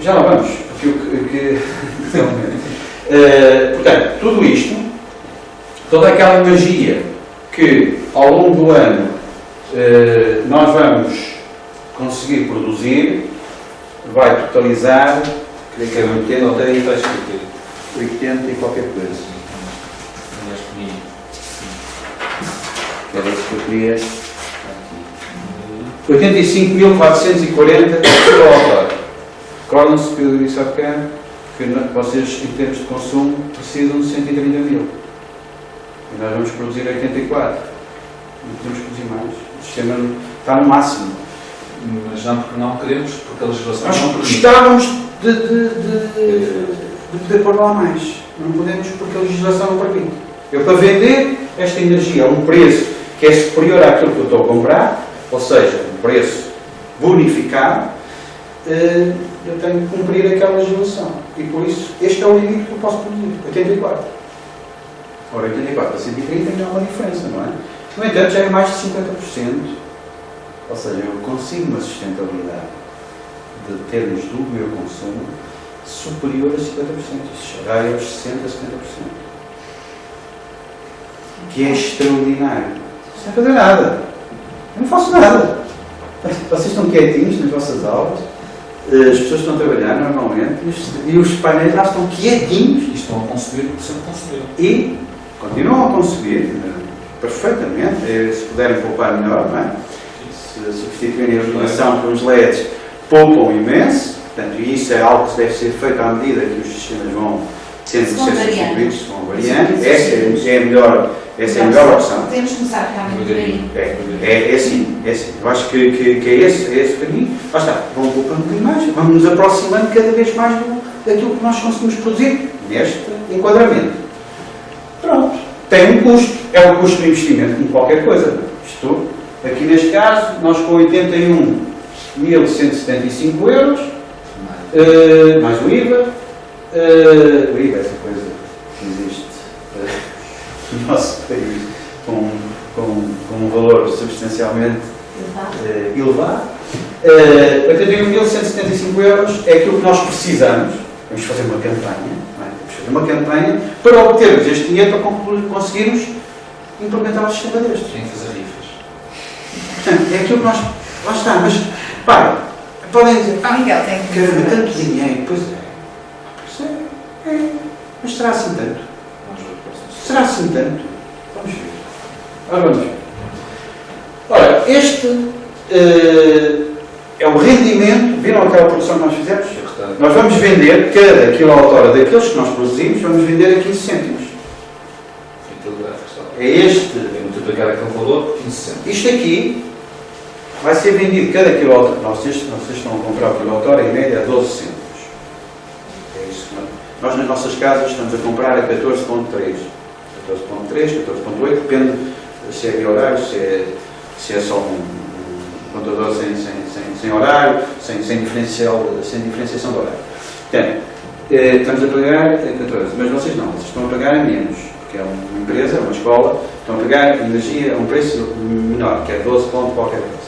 Já lá vamos. Portanto, tudo isto, toda aquela energia que ao longo do ano nós vamos conseguir produzir, vai totalizar, creio que é 80 e qualquer coisa. Era isso que eu queria. 85.440 kWh. Recordam-se que eu disse há bocado que vocês, em termos de consumo, precisam de 130 mil. E nós vamos produzir 84. Não podemos produzir mais. O sistema está no máximo. Mas não queremos, porque a legislação nós não permite. Gostávamos de poder pôr lá mais. Não podemos porque a legislação não permite. Eu, para vender esta energia a um preço que é superior àquilo que eu estou a comprar, ou seja, um preço bonificado, eu tenho que cumprir aquela legislação. E por isso, este é o limite que eu posso produzir, 84. Ora, 84 a 130 ainda há uma diferença, não é? No entanto, já é mais de 50%, ou seja, eu consigo uma sustentabilidade de termos do meu consumo superior a 50%. Isso chegar aos 60% a 70%. Que é extraordinário. Sem fazer nada. Eu não faço nada. Vocês estão quietinhos nas vossas aulas, as pessoas estão a trabalhar normalmente e os painéis já estão quietinhos E estão a consumir o que sempre consumiram. e continuam a consumir perfeitamente. Se puderem poupar melhor, não é? Se substituírem a iluminação por uns LEDs, poupam imenso. Portanto, e isso é algo que deve ser feito à medida que os sistemas vão tendo que ser substituídos, vão variando. Essa é a melhor opção. Podemos começar realmente por aí. É assim. Eu acho que é esse o caminho. Lá está, vamos poupando um bocadinho mais, vamos nos aproximando cada vez mais daquilo que nós conseguimos produzir neste enquadramento. Pronto. Tem um custo. É um custo de investimento como qualquer coisa. Isto, aqui neste caso, nós com 81.175 euros, mais o IVA, o IVA é essa coisa que existe no nosso país com um valor substancialmente elevado. 81.175 euros é aquilo que nós precisamos. Vamos fazer uma campanha, não é? Vamos fazer uma campanha para obtermos este dinheiro para conseguirmos implementar um sistema destes. Tem que fazer rifas. Portanto, é aquilo que nós... Lá está, mas... Para, podem dizer... Miguel, tem que Caramba, tanto dinheiro, pois é. Mas será assim tanto? Será assim tanto? Vamos ver. Ora, vamos ver. Ora, este é o rendimento. Viram aquela produção que nós fizemos? Nós vamos vender cada quilowatt-hora daqueles que nós produzimos, vamos vender a 15 cêntimos. É este. É multiplicar aquele valor por 15 cêntimos. Isto aqui vai ser vendido cada quilowatt-hora. Vocês estão a comprar o quilowatt-hora em média a 12 cêntimos. É isso. Nós nas nossas casas estamos a comprar a 14.3. 14.3, 14.8, depende se é biorário, se é só um contador sem horário, sem diferenciação de horário. Portanto, estamos a pagar a 14, mas vocês não, vocês estão a pagar a menos, porque é uma empresa, uma escola, estão a pagar energia a um preço menor, que é 12 ponto qualquer coisa.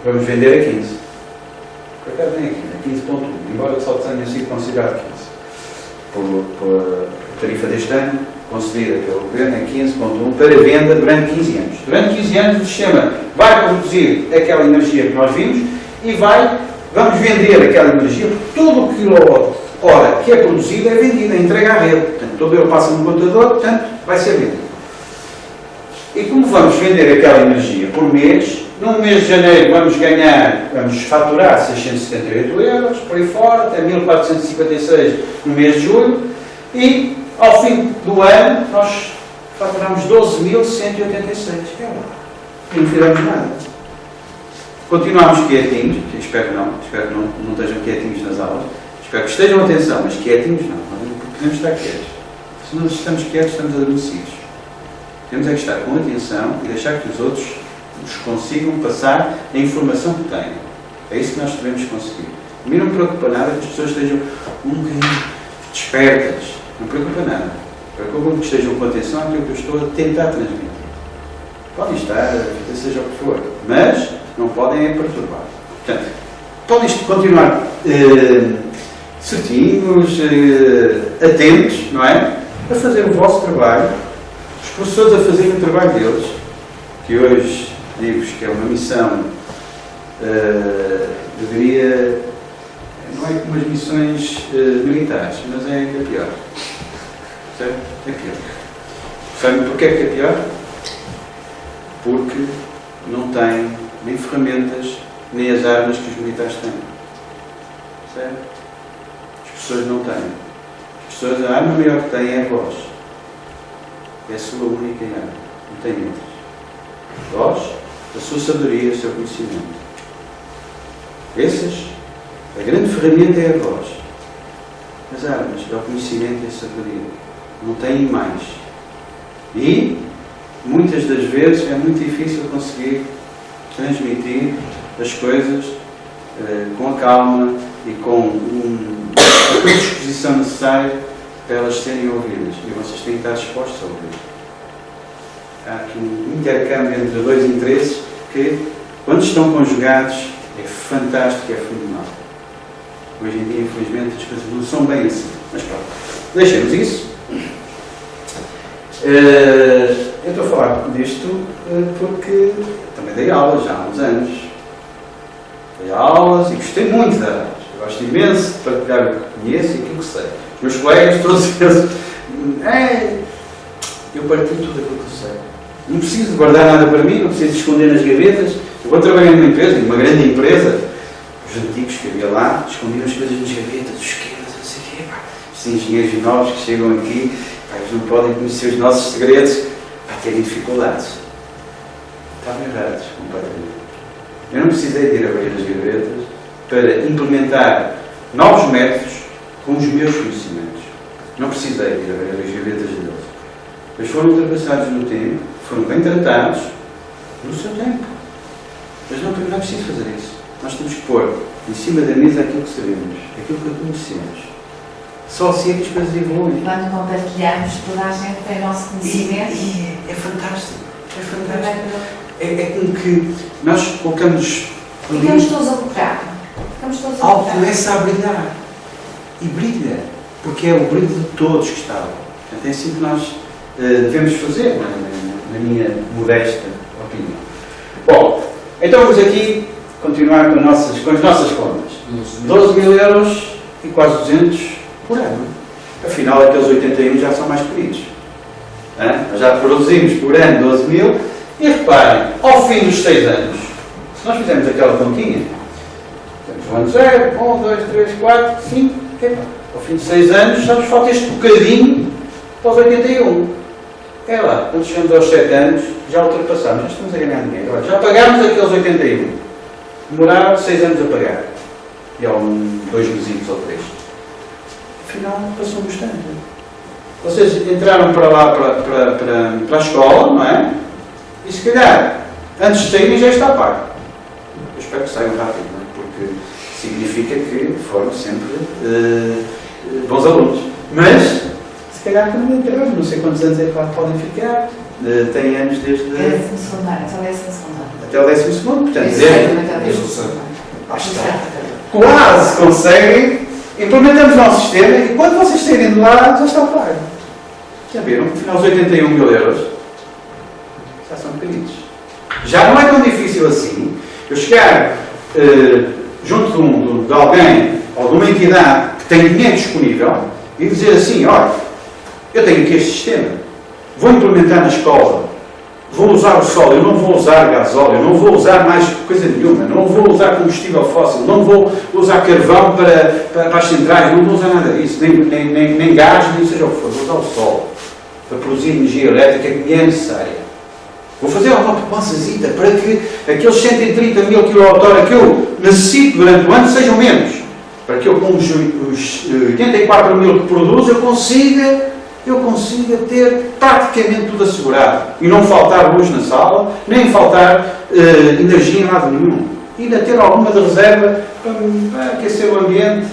Vamos vender a 15. Por acaso nem aqui, a 15.1, embora só tenha sido considerado 15. Por tarifa deste ano, concedida pelo Governo, é 15.1 para venda durante 15 anos. Durante 15 anos o sistema vai produzir aquela energia que nós vimos e vamos vender aquela energia, porque todo o quilowatt-hora que é produzido é vendido, é entregue à rede. Portanto, todo ele passa no contador, portanto, vai ser vendido. E como vamos vender aquela energia por mês, no mês de janeiro vamos faturar 678 euros, por aí fora, até 1456 no mês de julho, e ao fim do ano nós faturamos 12.186. E não fizemos nada. Continuamos quietinhos, espero que não estejam quietinhos nas aulas, espero que estejam atenção, mas quietinhos não podemos estar quietos. Se não estamos quietos, estamos adormecidos. Temos é que estar com atenção e deixar que os outros nos consigam passar a informação que têm. É isso que nós devemos conseguir. A mim não me preocupa nada que as pessoas estejam um bocadinho despertas. Não me preocupa nada. Preocupa-me que estejam com atenção àquilo que eu estou a tentar transmitir. Podem estar, seja o que for, mas não podem perturbar. Portanto, podem continuar certinhos, atentos, não é? A fazer o vosso trabalho, os professores a fazerem o trabalho deles, que hoje digo-vos que é uma missão, deveria, não é como as missões militares, mas é pior. Certo? É pior. Sabem porquê que é pior? Porque não tem nem ferramentas, nem as armas que os militares têm. Certo? As pessoas não têm. As pessoas, a arma maior que têm é a voz. É a sua única arma. Não tem outras. Vós, a sua sabedoria, o seu conhecimento. A grande ferramenta é a voz. As armas é o conhecimento e a sabedoria. Não têm mais. E muitas das vezes é muito difícil conseguir transmitir as coisas com a calma e com a disposição necessária para elas serem ouvidas. E vocês têm que estar dispostos a ouvir. Há aqui um intercâmbio entre dois interesses que, quando estão conjugados, é fantástico, é fenomenal. Hoje em dia, infelizmente, as coisas não são bem assim. Mas pronto, deixemos isso. Eu estou a falar disto porque também dei aulas já há uns anos. Dei aulas e gostei muito de dar aulas. Eu gosto imenso de partilhar o que conheço e aquilo que sei. Os meus colegas, todos eles, eu partilho tudo aquilo que eu sei. Não preciso de guardar nada para mim, não preciso de esconder nas gavetas. Eu vou trabalhar numa empresa, numa grande empresa. Os antigos que havia lá escondiam as coisas nas gavetas, os esquemas, não sei o quê. Os engenheiros novos que chegam aqui, eles não podem conhecer os nossos segredos para terem dificuldades. Estavam errados, completamente. Eu não precisei de ir abrir as gavetas para implementar novos métodos com os meus conhecimentos. Não precisei de ir abrir as gavetas deles. Eles foram ultrapassados no tempo, foram bem tratados no seu tempo. Mas não é preciso fazer isso. Nós temos que pôr em cima da mesa aquilo que sabemos, aquilo que conhecemos. Só assim é que as coisas evoluem. Quando compartilhamos, toda a gente tem o nosso conhecimento. É fantástico. É fantástico. É como que nós colocamos. Ficamos todos a lucrar. Algo começa a brilhar. E brilha. Porque é o brilho de todos que está lá. Portanto, é assim que nós devemos fazer, na minha modesta opinião. Bom, então vamos aqui continuar com as nossas contas. 12 mil euros e quase 200 por ano. Afinal, aqueles 81 já são mais pequeninos. Nós já produzimos por ano 12 mil e reparem, ao fim dos 6 anos, se nós fizermos aquela continha, temos o ano 0, 1, 2, 3, 4, 5, ao fim de 6 anos já nos falta este bocadinho para os 81. É lá, quando chegamos aos 7 anos, já ultrapassamos, já estamos a ganhar dinheiro. Olha, já pagámos aqueles 81. Demoraram 6 anos a pagar. E há 2 mesinhos ou 3. Afinal, passou bastante. Vocês entraram para lá, para a escola, não é? E se calhar, antes de saírem já está pago. Eu espero que saiam rápido, não é? Porque significa que foram sempre bons alunos. Mas, se calhar quando entraram, não sei quantos anos é que lá podem ficar. Têm anos desde... Até o 12º, portanto, lá está. Quase conseguem. Implementamos o nosso sistema e quando vocês saírem de lá, já está pago. Já viram? No final, os 81 mil euros já são pequeninos. Já não é tão difícil assim eu chegar junto de alguém ou de uma entidade que tem dinheiro disponível e dizer assim: olha, eu tenho aqui este sistema, vou implementar na escola, vou usar o sol, eu não vou usar gasóleo, eu não vou usar mais coisa nenhuma, não vou usar combustível fóssil, não vou usar carvão para as centrais, não vou usar nada disso, nem gás, nem seja o que for, vou usar o sol para produzir energia elétrica que me é necessária. Vou fazer uma poupançazita para que aqueles 130 mil kWh que eu necessito durante o ano sejam menos. Para que eu, com os 84 mil que produzo, eu consiga ter praticamente tudo assegurado. E não faltar luz na sala, nem faltar energia em lado nenhum. E ainda ter alguma de reserva para aquecer o ambiente,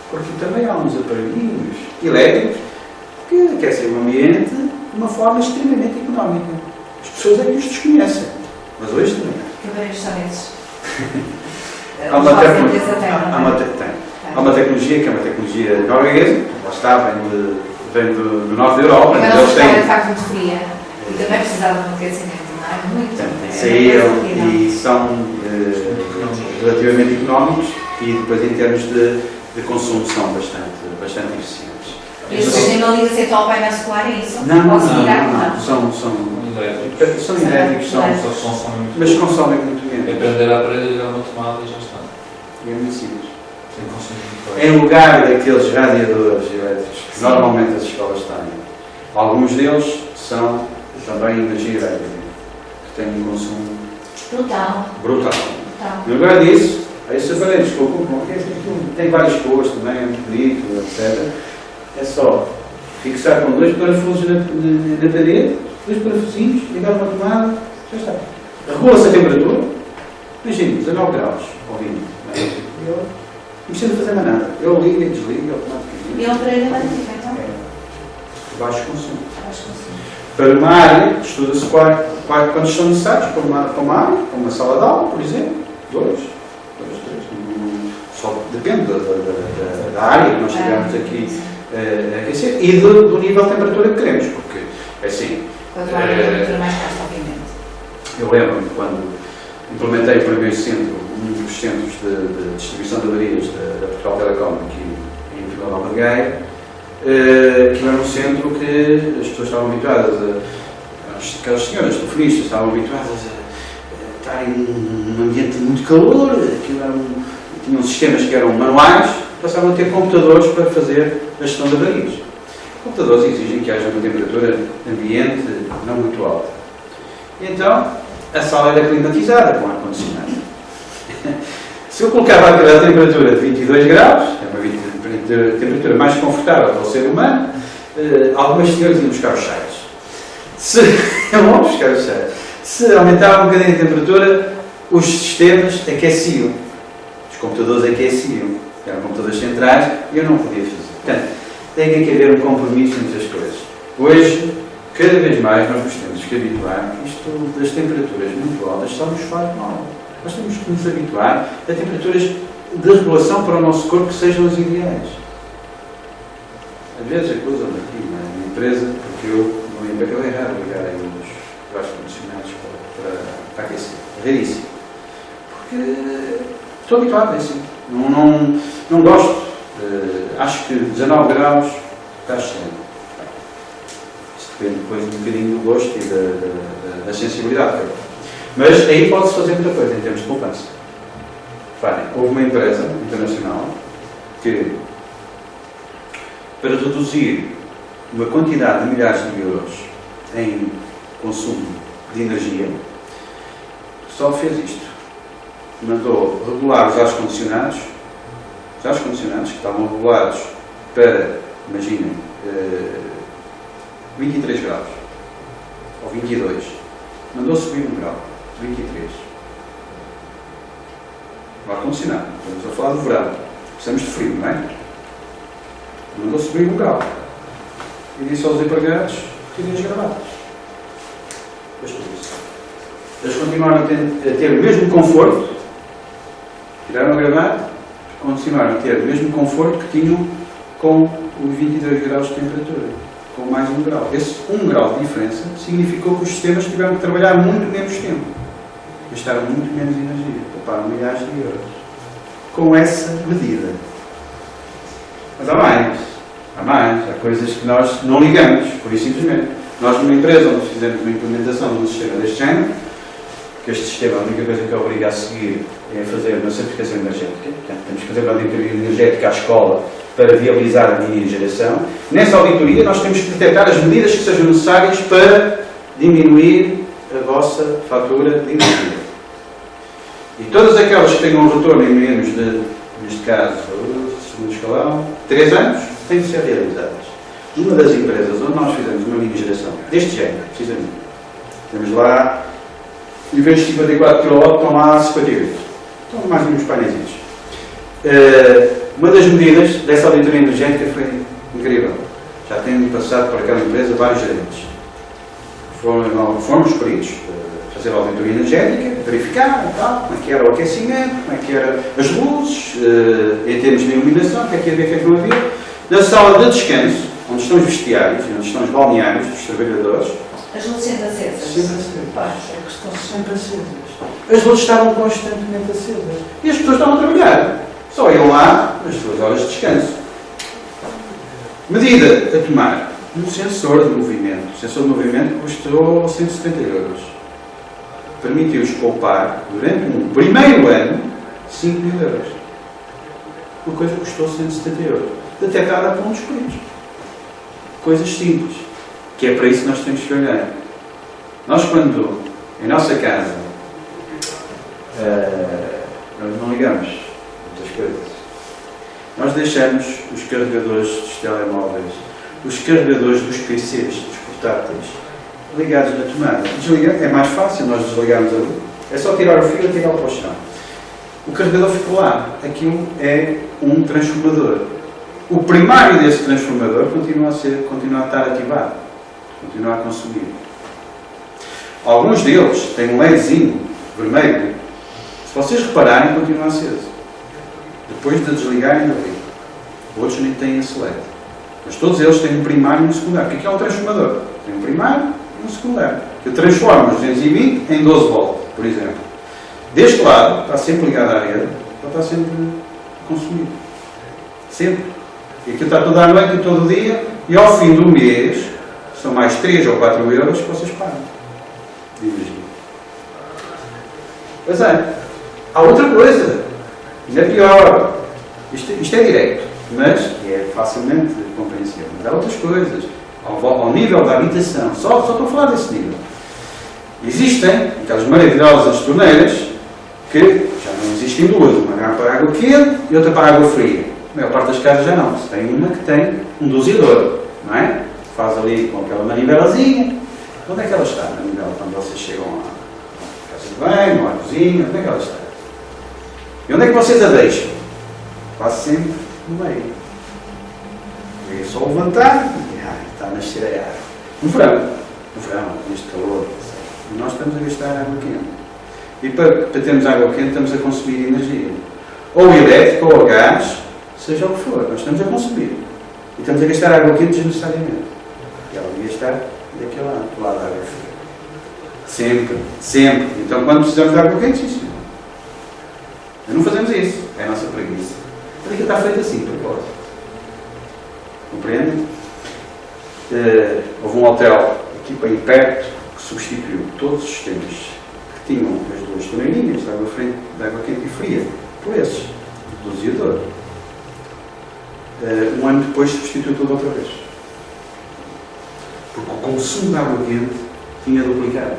porque também há uns aparelhinhos elétricos que aquecem o ambiente de uma forma extremamente económica. As pessoas é que os desconhecem, mas hoje também. Que vários são esses? Há uma tecnologia que é uma tecnologia norueguesa, lá está, vem do norte da Europa. Mas eles têm, de facto, muito fria e também precisavam de aquecimento, não é? Muito. Saíram e são relativamente económicos e depois, em termos de consumo, são bastante eficientes. E os que não ligam ser ao painel solar, é isso? Não. Elétricos. São elétricos, mas consomem muito menos. É prender a parede, ligar uma tomada e já está. E é muito simples. Sem consumo muito baixo. Em lugar daqueles radiadores elétricos que normalmente as escolas têm, alguns deles são também energia elétrica, que têm um consumo brutal. Em lugar disso, há esses aparelhos que tem várias cores também, é muito bonito, etc. É só fixar com 2 parafusos na parede 2 parafusinhos, ligar uma tomada, já está. Regula-se a temperatura, imagina, 19 graus, ao 20. Eu não precisa fazer mais nada. Eu ligo e desligo automaticamente. E é um treino magnífico, então? Baixo consumo. Acho que sim. Para uma área, estuda-se quantos são necessários para uma área, para uma sala de aula, por exemplo. 2, 3. Só depende da área que nós tivemos aqui a aquecer e do nível de temperatura que queremos, porque, assim... Quanto mais temperatura, mais caro, obviamente. Eu lembro-me quando implementei o primeiro centro, um dos centros de distribuição de avarias da Portugal Telecom, aqui em Vila Nova de Gaia, que era um centro que as pessoas estavam habituadas aquelas senhoras telefonistas estavam habituadas a estarem num ambiente de muito calor, tinham sistemas que eram manuais, passavam a ter computadores para fazer a gestão de avarias. Computadores exigem que haja uma temperatura ambiente não muito alta. E então, a sala era climatizada com ar-condicionado. Se eu colocava aquela temperatura de 22 graus, é uma temperatura mais confortável para o ser humano, algumas senhoras iam buscar os chás. Eu vou buscar os chás. Se aumentava um bocadinho a temperatura, os sistemas aqueciam. Os computadores aqueciam. Eram computadores centrais e eu não podia fazer. Portanto, tem que haver um compromisso entre as coisas. Hoje, cada vez mais nós nos temos que habituar que isto das temperaturas muito altas só nos faz mal. Nós temos que nos habituar a temperaturas de regulação para o nosso corpo que sejam as ideais. Às vezes acusam-me aqui na empresa porque eu não ia para aquela errado ligar aí os ar-condicionados para aquecer. Raríssimo. Porque estou habituado a isso. Não gosto. Acho que 19 graus está excelente. Isso depende depois um bocadinho do gosto e da sensibilidade. Mas aí pode-se fazer muita coisa em termos de poupança. Reparem, houve uma empresa internacional que, para reduzir uma quantidade de milhares de euros em consumo de energia, só fez isto. Mandou regular os ar-condicionados que estavam regulados para, imaginem, 23 graus ou 22. Mandou subir 1 grau, 23. O ar-condicionado, estamos a falar do verão, precisamos de frio, não é? Mandou subir 1 grau. E disse aos empregados: tirem as gravatas. Pois por isso. Eles continuaram a ter o mesmo conforto, tiraram a gravata, continuaram a ter o mesmo conforto que tinham com os 22 graus de temperatura, com mais 1 grau. Esse 1 grau de diferença significou que os sistemas tiveram que trabalhar muito menos tempo, gastaram muito menos energia, pouparam milhares de euros com essa medida. Mas há coisas que nós não ligamos, por isso simplesmente. Nós, numa empresa onde fizemos uma implementação de um sistema deste género, que este sistema, a única coisa que obriga a seguir é fazer uma certificação energética. Portanto, temos que fazer uma auditoria energética à escola para viabilizar a minha geração. Nessa auditoria, nós temos que detectar as medidas que sejam necessárias para diminuir a vossa fatura de energia. E todas aquelas que tenham um retorno em menos de, neste caso, segundo escalão, 3 anos, têm que ser realizadas. Uma das empresas onde nós fizemos uma mini geração, deste género, precisamente, temos lá, em vez de 54 kW, estão lá 58. Estão mais uns painéis. Uma das medidas dessa auditoria energética foi incrível. Já têm passado por aquela empresa vários gerentes. Fomos peritos fazer a auditoria energética, verificar tal, como é que era o aquecimento, como é que eram as luzes, em termos de iluminação, o que é que havia, o que é que não havia. Na sala de descanso, onde estão os vestiários e onde estão os balneários dos trabalhadores, As luzes sempre acesas. sempre acesas. Pá, é questão Sempre acesas. As luzes estavam constantemente acesas. E as pessoas estavam a trabalhar. Só iam lá nas suas horas de descanso. Medida a tomar. Um sensor de movimento. O sensor de movimento custou 170 euros. Permitiu-os poupar, durante um primeiro ano, 5 mil euros. Uma coisa que custou 170 euros. Detectada por um dos peritos. Coisas simples. Que é para isso que nós temos que olhar. Nós, quando, em nossa casa, nós não ligamos muitas coisas. Nós deixamos os carregadores dos telemóveis, os carregadores dos PCs, dos portáteis, ligados na tomada. Desliga, é mais fácil nós desligarmos ali. É só tirar o fio e tirá-lo para o chão. O carregador ficou lá. Aquilo é um transformador. O primário desse transformador continua a estar ativado. Continua a consumir. Alguns deles têm um LEDzinho vermelho. Se vocês repararem, continua aceso. Depois de desligarem ali. Outros nem têm esse LED. Mas todos eles têm um primário e um secundário. O que é um transformador? Tem um primário e um secundário. Que transforma os 220 em 12 volt, por exemplo. Deste lado, está sempre ligado à rede, ele está sempre consumido. Sempre. E aquilo está toda a noite e todo o dia, e ao fim do mês, são mais 3 ou 4 euros que vocês pagam. Imagina. Pois é. Há outra coisa. Ainda é pior. Isto é direto, mas é facilmente compreensível. Mas há outras coisas. Ao nível da habitação. Só estou a falar desse nível. Existem aquelas maravilhosas torneiras que já não existem duas. Uma para água quente e outra para água fria. A maior parte das casas já não. Se tem uma que tem um doseador, não é? Faz ali com aquela manivelazinha. Onde é que ela está, a manivela, quando vocês chegam à casa de banho ou à cozinha? Onde é que ela está? E onde é que vocês a deixam? Quase sempre no meio. É só levantar e está a nascer a água. No verão, neste calor, e nós estamos a gastar água quente. E para termos água quente, estamos a consumir energia. Ou elétrica, ou gás, seja o que for, nós estamos a consumir. E estamos a gastar água quente desnecessariamente. E ela devia estar daquele lado, do lado da água fria. Sempre. Então, quando precisamos de água quente, sim, senhor. Mas não fazemos isso. É a nossa preguiça. Porque está feito assim, de propósito. Compreendem? Houve um hotel aqui bem perto que substituiu todos os sistemas que tinham as duas torneirinhas de água quente e fria por esses, do doseador. Um ano depois substituiu tudo outra vez. Porque o consumo de água quente tinha duplicado.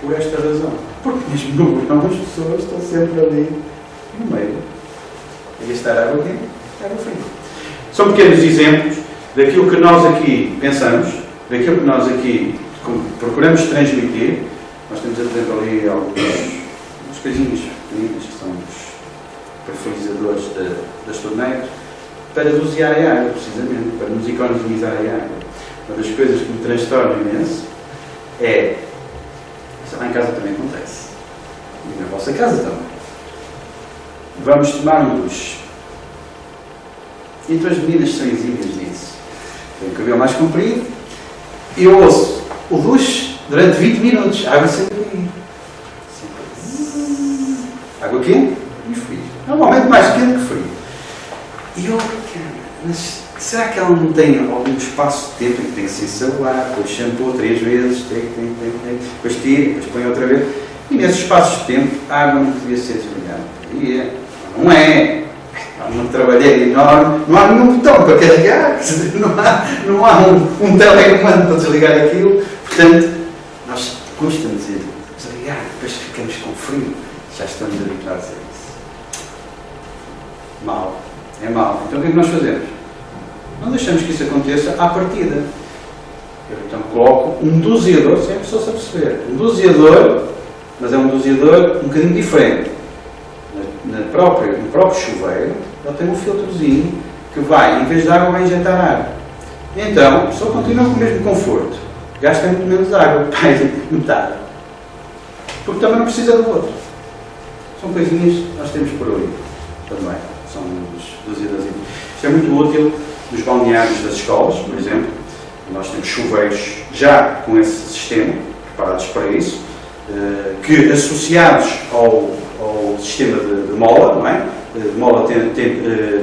Por esta razão. Porque mesmo no verão as pessoas estão sempre ali no meio a gastar água quente e água fria. São pequenos exemplos daquilo que nós aqui pensamos, daquilo que nós aqui procuramos transmitir. Nós temos, por exemplo, ali alguns coisinhos pequeninos que são os perfilizadores das torneiras para dosear a água, precisamente, para nos economizar a água. Uma das coisas que me transtorna imenso é, isso lá em casa também acontece, e na vossa casa também. Vamos tomar um duche. Então as meninas são exímias nisso. Tem o cabelo mais comprido e eu ouço o duche durante 20 minutos. A água sempre aí. Água quente e fria. Normalmente mais quente que frio. E eu, mas será que ela não tem algum espaço de tempo em que tem que se ensaboar, depois shampoo 3 vezes, depois tira, depois põe outra vez. E nesses espaços de tempo a água não podia ser desligada. E não é. Há um trabalheiro enorme, não há nenhum botão para carregar, não há um telecomando para desligar aquilo. Portanto, nós custa-nos desligar, depois ficamos com frio, já estamos habituados a isso. Mal. É mau. Então o que é que nós fazemos? Não deixamos que isso aconteça à partida. Eu então coloco um doseador, sem a pessoa se aperceber. Um doseador, mas é um doseador um bocadinho diferente. No próprio chuveiro, ele tem um filtrozinho que vai, em vez de água, vai injetar água. Então, a pessoa continua com o mesmo conforto. Gasta muito menos água, pai, metade. Porque também não precisa do outro. São coisinhas que nós temos por ali também. São os doseadores. Isto é muito útil nos balneários das escolas, por exemplo. Nós temos chuveiros já com esse sistema, preparados para isso, que associados ao sistema de mola, não é? De mola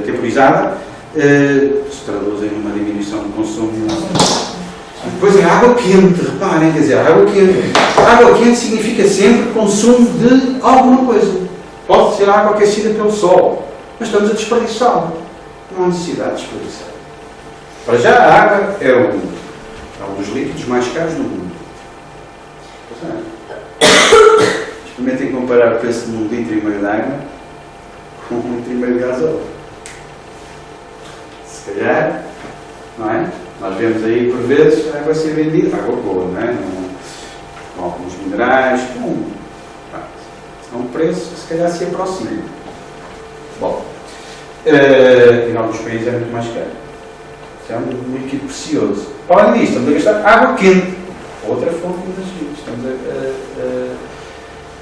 temporizada, se traduzem numa diminuição do consumo. Depois é água quente, reparem, quer dizer, água quente. Água quente significa sempre consumo de alguma coisa. Pode ser água aquecida pelo sol, mas estamos a desperdiçá-la. Não há necessidade de desperdiçar. Para já, a água é um dos líquidos mais caros do mundo. Experimentem comparar o preço de 1,5 litro de água com 1,5 litro de gasóleo. Se calhar, não é? Nós vemos aí, por vezes, a água ser vendida, água boa, não é? Com alguns minerais, a um preço que se calhar se aproxima. Bom, em alguns países é muito mais caro. Isso é um líquido precioso. Além disso, estamos a gastar água quente, outra fonte de energia. Estamos a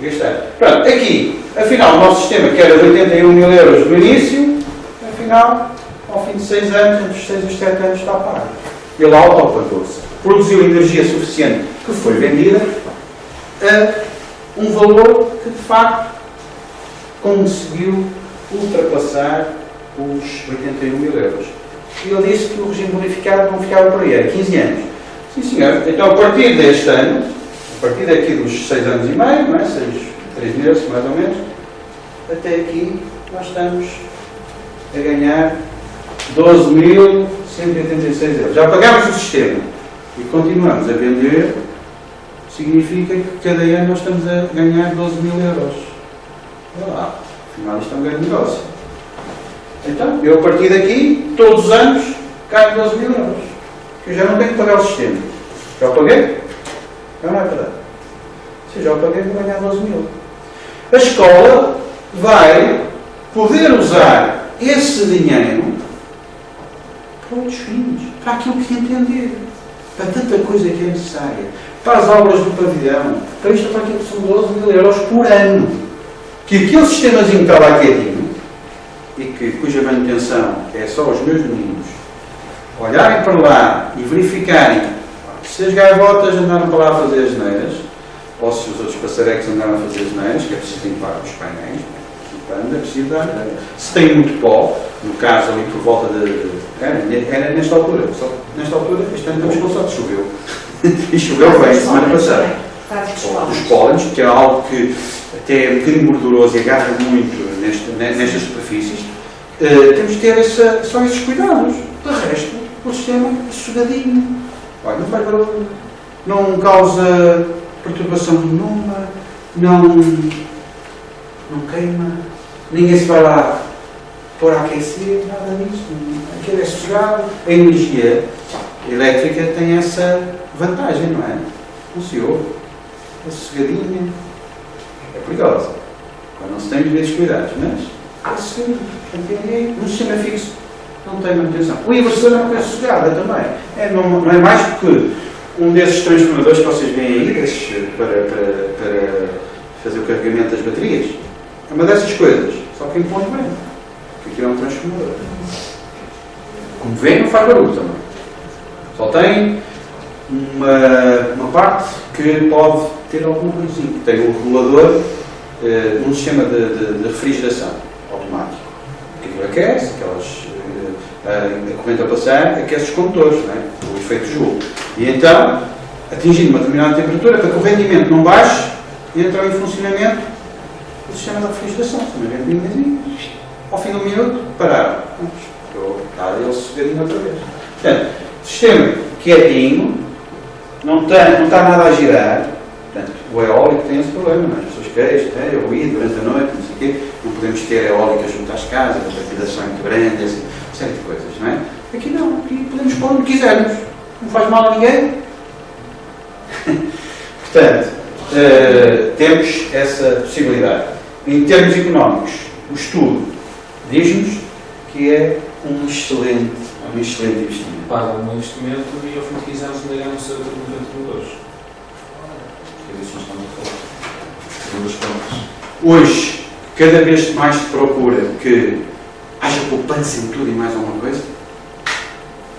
gastar. Pronto, aqui, afinal, o nosso sistema, que era de 81 mil euros no início, afinal, ao fim de 6 anos, entre os 6 e os 7 anos, está pago. Ele autopagou-se. Produziu energia suficiente que foi vendida a um valor que, de facto, conseguiu ultrapassar os 81 mil euros. E ele disse que o regime bonificado não ficava por aí, era 15 anos. Sim, senhor. Então, a partir deste ano, a partir daqui dos 6 anos e meio, não é? 3 meses, mais ou menos, até aqui, nós estamos a ganhar 12.186 euros. Já pagámos o sistema e continuamos a vender, significa que cada ano nós estamos a ganhar 12 mil euros. Olha lá, afinal isto é um grande negócio. Então, eu a partir daqui, todos os anos, ganho 12 mil euros. Eu já não tenho que pagar o sistema. Já o paguei? Já não é verdade. Se eu já o paguei, vou ganhar 12 mil. A escola vai poder usar esse dinheiro para outros fins, para aquilo que entender, para tanta coisa que é necessária, para as obras do pavilhão, para isto, para aquilo que são 12 mil euros por ano. Que aquele sistemazinho que está lá quietinho, e cuja manutenção é só os meus meninos olharem para lá e verificarem se as gaivotas andaram para lá a fazer as neiras, ou se os outros passarecos andaram a fazer as neiras, que é preciso limpar os painéis, é preciso dar. Se tem muito pó, no caso ali por volta de. Era nesta altura, só nesta altura, este ano estamos com sorte, choveu. E choveu bem, semana passada. Os pólenes, que é algo que até é um bocadinho gorduroso e agarra muito nestas superfícies, temos de ter só esses cuidados. De resto, o sistema é sossegadinho. Olha, não faz barulho, não causa perturbação nenhuma, não queima, ninguém se vai lá pôr a aquecer, nada disso. Aquilo é sossegado. A energia elétrica tem essa vantagem, não é? Não se ouve, é sossegadinha, é perigosa. Quando não se tem os devidos cuidados, mas é sossegadinha. Um sistema fixo não tem manutenção. O inversor é uma coisa sossegada também. Não é mais do que um desses transformadores que vocês veem aí, para fazer o carregamento das baterias. É uma dessas coisas, só que impõe bem. Porque aquilo é um transformador. Como vêem, não faz barulho também. Só tem uma parte que pode ter alguma coisinha. Tem um regulador num sistema de refrigeração automático. Que aquilo aquece, a corrente a passar, aquece os condutores, não é? O efeito Joule. E então, atingindo uma determinada temperatura, para que o rendimento não baixe, entra em funcionamento o sistema de refrigeração. Ao fim de um minuto, pararam. Está ele sossegadinho outra vez. Portanto, sistema quietinho, não está nada a girar. Portanto, o eólico tem esse problema, não é? As pessoas queixam, ruído durante a noite, não sei o quê. Não podemos ter eólicas junto às casas, a trepidação é muito grande, assim, série de coisas, não é? Aqui não, aqui podemos pôr onde quisermos. Não faz mal a ninguém. Portanto, temos essa possibilidade. Em termos económicos, o estudo diz-nos que é um excelente investimento. Pagam um investimento e ao fim de 15 anos ainda ganham cerca de 90 mil euros. É disso que nós estamos a falar. Segundo as contas. Hoje, cada vez mais se procura que haja poupança em tudo e mais alguma coisa.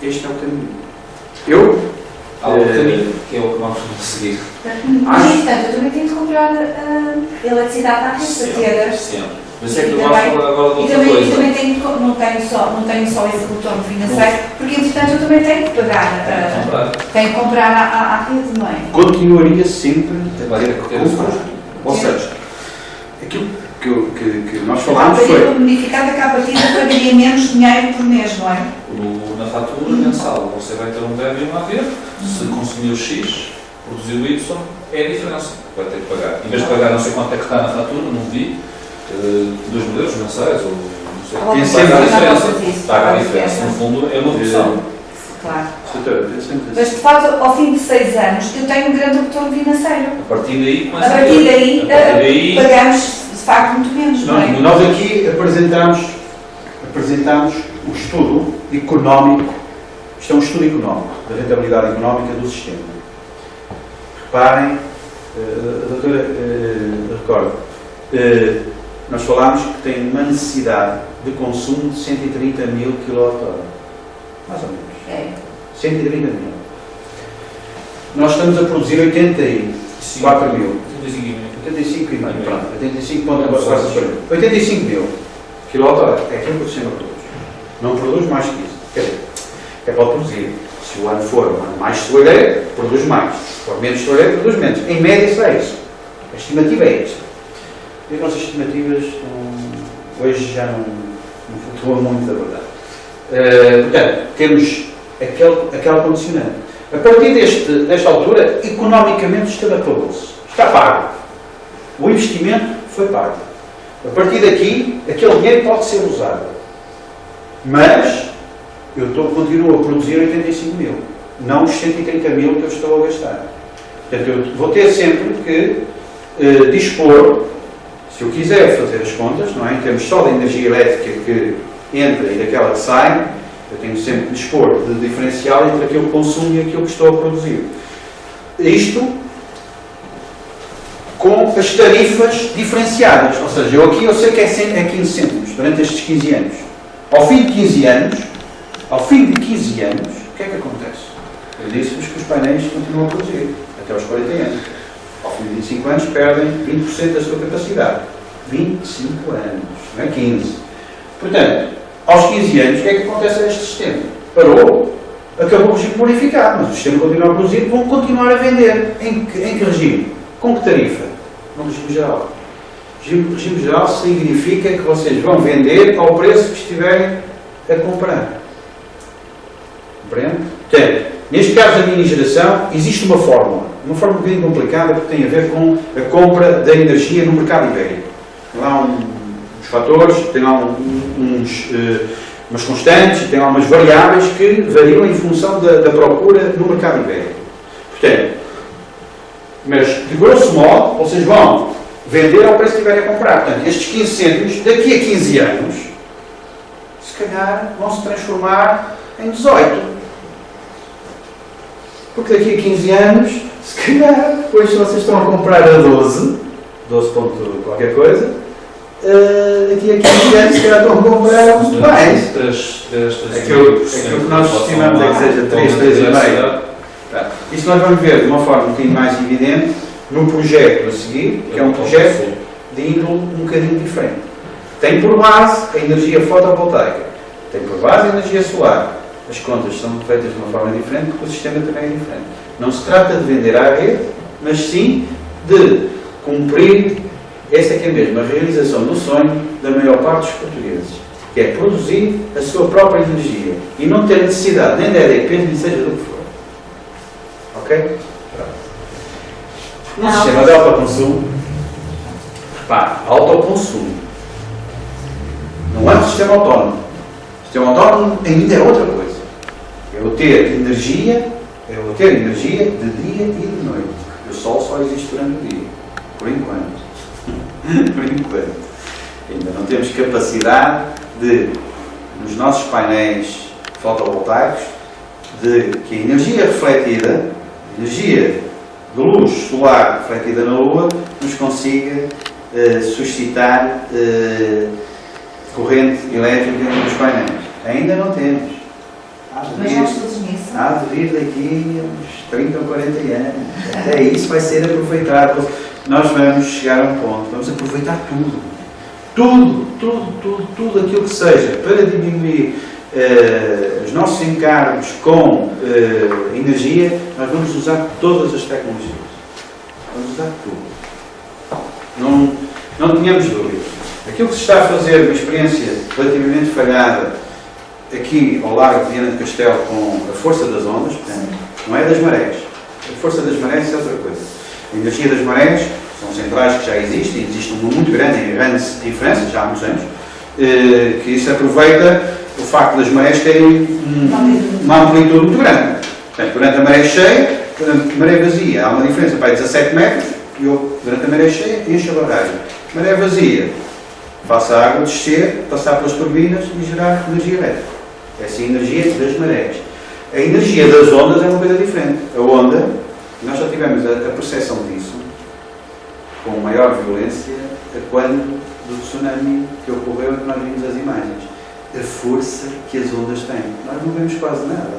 Este é o caminho. Há outro caminho, que é o que vamos seguir. Mas, portanto, eu também tenho de comprar eletricidade à rede para ter. Sempre. Mas é que eu acho agora de outra E coisa. também não tenho só esse retorno financeiro, porque entretanto eu também tenho que pagar, tenho que comprar à rede, não é? Continuaria sempre a ter recursos. Ou seja, aquilo que nós falámos foi... A bonificada que à partida pagaria menos dinheiro por mês, não é? Na fatura mensal você vai ter um débito a ver, se consumiu X, produziu Y, é a diferença que vai ter que pagar. Em vez de pagar não sei quanto é que está na fatura, não vi, 2 mil euros mensais ou não sei. Tem sempre Paga a diferença. No fundo é uma redução. Claro. Doutora, pensemos Mas assim. de facto, ao fim de 6 anos, eu tenho um grande retorno financeiro. A partir daí, A partir daí, pagamos de facto muito menos, não é? Nós aqui apresentamos o estudo económico, isto é um estudo económico, da rentabilidade económica do sistema. Reparem, a doutora recorda, nós falámos que tem uma necessidade de consumo de 130 mil kWh. Mais ou menos. É. 130 mil. Nós estamos a produzir 84 mil. 85 e meio, pronto. 85 mil kWh. É aquilo que o sistema produz. Não produz mais que isso. Quer dizer, é para produzir. Se o ano for um ano mais soalheiro, produz mais. Se for menos soalheiro, produz menos. Em média, será isso. A estimativa é esta. E as nossas estimativas hoje já não flutuam muito, da verdade. Portanto, temos aquela condicionante. A partir desta altura, economicamente, o sistema pagou-se. Está pago. O investimento foi pago. A partir daqui, aquele dinheiro pode ser usado. Mas eu continuo a produzir 85 mil. Não os 130 mil que eu estou a gastar. Portanto, eu vou ter sempre que dispor, se eu quiser fazer as contas, não é? Em termos só da energia elétrica que entra e daquela que sai, eu tenho sempre que dispor de diferencial entre aquilo que consumo e aquilo que estou a produzir. Isto com as tarifas diferenciadas. Ou seja, eu sei que é 15 cêntimos durante estes 15 anos. Ao fim de 15 anos, o que é que acontece? Eu disse-vos que os painéis continuam a produzir até aos 40 anos. Ao fim de 25 anos perdem 20% da sua capacidade. 25 anos, não é 15. Portanto, aos 15 anos, o que é que acontece a este sistema? Parou, acabou o regime bonificado, mas o sistema continua a produzir, vão continuar a vender. Em que regime? Com que tarifa? No regime geral. O regime geral significa que vocês vão vender ao preço que estiverem a comprar. Compreende? Portanto, neste caso da mini geração, existe uma fórmula um bocadinho complicada porque tem a ver com a compra da energia no mercado ibérico. Tem lá uns fatores, tem lá umas constantes, tem lá umas variáveis que variam em função da procura no mercado ibérico. Portanto, mas de grosso modo, vocês vão vender ao preço que estiverem a comprar. Portanto, estes 15 cêntimos, daqui a 15 anos, se calhar vão se transformar em 18. Porque daqui a 15 anos, se calhar, depois se vocês estão a comprar a 12 ponto qualquer coisa, daqui a 15 anos se calhar estão a comprar muito mais. Aquilo que nós estimamos é que seja 3, 3,5. Isto nós vamos ver de uma forma um bocadinho mais evidente no projeto a seguir, que é um projeto de índole um bocadinho diferente. Tem por base a energia fotovoltaica, tem por base a energia solar. As contas são feitas de uma forma diferente porque o sistema também é diferente. Não se trata de vender à rede, mas sim de cumprir esta que é mesmo a realização do sonho da maior parte dos portugueses, que é produzir a sua própria energia e não ter necessidade nem de EDP, nem seja do que for. Ok? No sistema de autoconsumo, repare, autoconsumo. Não é um sistema autónomo. O sistema autónomo ainda é outra coisa. É eu ter energia de dia e de noite. O sol só existe durante o dia. Por enquanto. Por enquanto. Ainda não temos capacidade de, nos nossos painéis fotovoltaicos, de que a energia refletida, a energia de luz solar refletida na Lua, nos consiga suscitar corrente elétrica nos painéis. Ainda não temos. Mas vamos todos nisso. Há de vir daqui a uns 30 ou 40 anos. Até isso vai ser aproveitado. Nós vamos chegar a um ponto, vamos aproveitar tudo. Tudo aquilo que seja para diminuir os nossos encargos com energia, nós vamos usar todas as tecnologias. Vamos usar tudo. Não tenhamos dúvidas. Aquilo que se está a fazer, uma experiência relativamente falhada, aqui ao largo de Viana do Castelo, com a força das ondas, portanto, não é das marés. A força das marés é outra coisa. A energia das marés são centrais que já existem, existe uma muito grande em Rennes, em França, já há muitos anos, que se aproveita o facto das marés terem uma amplitude muito grande. Portanto, durante a maré cheia, durante a maré vazia, há uma diferença para 17 metros, e eu, durante a maré cheia, encho a barragem. Maré vazia, faço a água descer, passar pelas turbinas e gerar energia elétrica. Essa é a energia das marés. A energia das ondas é uma coisa diferente. A onda, nós já tivemos a percepção disso, com maior violência, quando do tsunami que ocorreu e que nós vimos as imagens. A força que as ondas têm. Nós não vemos quase nada.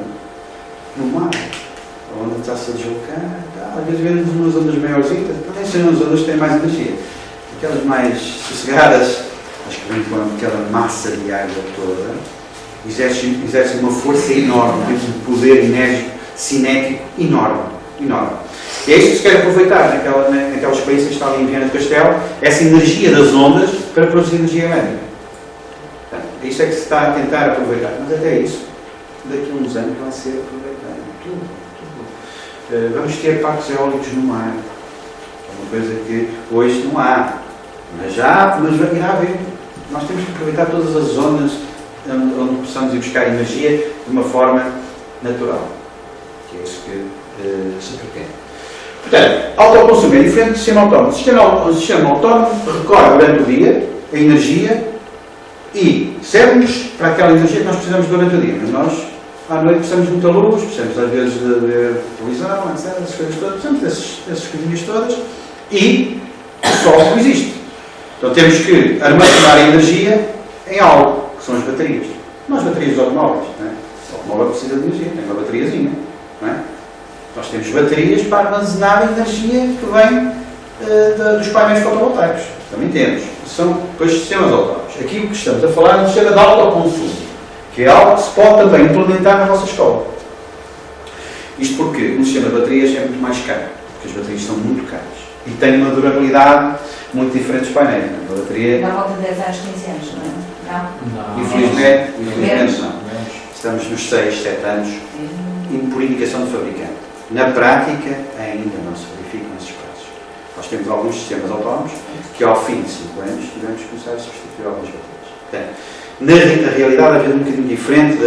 No mar, a onda está-se a deslocar, às vezes vemos umas ondas maiorzinhas, nem são as ondas que têm mais energia. Aquelas mais sossegadas, acho que vem com aquela massa de água toda, exerce uma força enorme, um poder enérgico, cinético enorme. Enorme. E é isso que se quer aproveitar naquela experiência que está ali em Viana do Castelo, essa energia das ondas para produzir energia elétrica. Portanto, isso é que se está a tentar aproveitar. Mas até isso, daqui a uns anos vai ser aproveitado. Tudo. Vamos ter parques eólicos no mar. É uma coisa que hoje não há. Mas irá haver. Nós temos que aproveitar todas as zonas onde possamos ir buscar energia de uma forma natural. Que é isso que se pretende. Portanto, autoconsumo é diferente do sistema autónomo. O sistema autónomo recolhe durante o dia a energia e serve-nos para aquela energia que nós precisamos durante o dia. Mas nós, à noite, precisamos de muita luz, precisamos às vezes de ver televisão, etc. Essas coisas todas, precisamos dessas coisinhas todas e o sol não existe. Então temos que armazenar a energia em algo, que são as baterias. Não as baterias dos automóveis. Não é? O automóvel precisa de energia, tem uma bateriazinha. Não é? Nós temos baterias para armazenar a energia que vem dos painéis fotovoltaicos. Também temos. São depois sistemas autónomos. Aqui o que estamos a falar é um sistema de autoconsumo, que é algo que se pode também implementar na nossa escola. Isto porque um sistema de baterias é muito mais caro, porque as baterias são muito caras e têm uma durabilidade muito diferente dos painéis. A bateria... Na volta de 10 anos, 15 anos, não é? Não? Infelizmente não. Estamos nos 6, 7 anos por indicação do fabricante. Na prática, ainda não se verificam esses prazos. Nós temos alguns sistemas autónomos que, ao fim de 5 anos, tivemos que começar a substituir algumas baterias. Portanto, na realidade, é um bocadinho diferente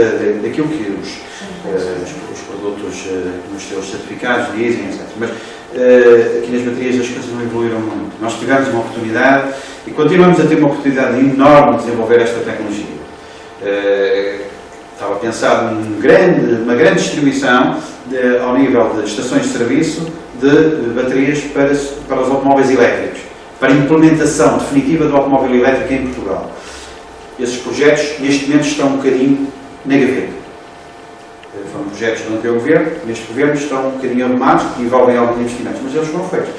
daquilo que os produtos nos seus certificados dizem, etc. Mas aqui nas baterias as coisas não evoluíram muito. Nós tivemos uma oportunidade e continuamos a ter uma oportunidade enorme de desenvolver esta tecnologia. Estava pensado uma grande distribuição ao nível de estações de serviço de baterias para os automóveis elétricos, para a implementação definitiva do automóvel elétrico em Portugal. Esses projetos, neste momento, estão um bocadinho na gaveta. Foram projetos do anterior governo, neste governo estão um bocadinho arrumados, que envolvem alguns investimentos, mas eles foram feitos.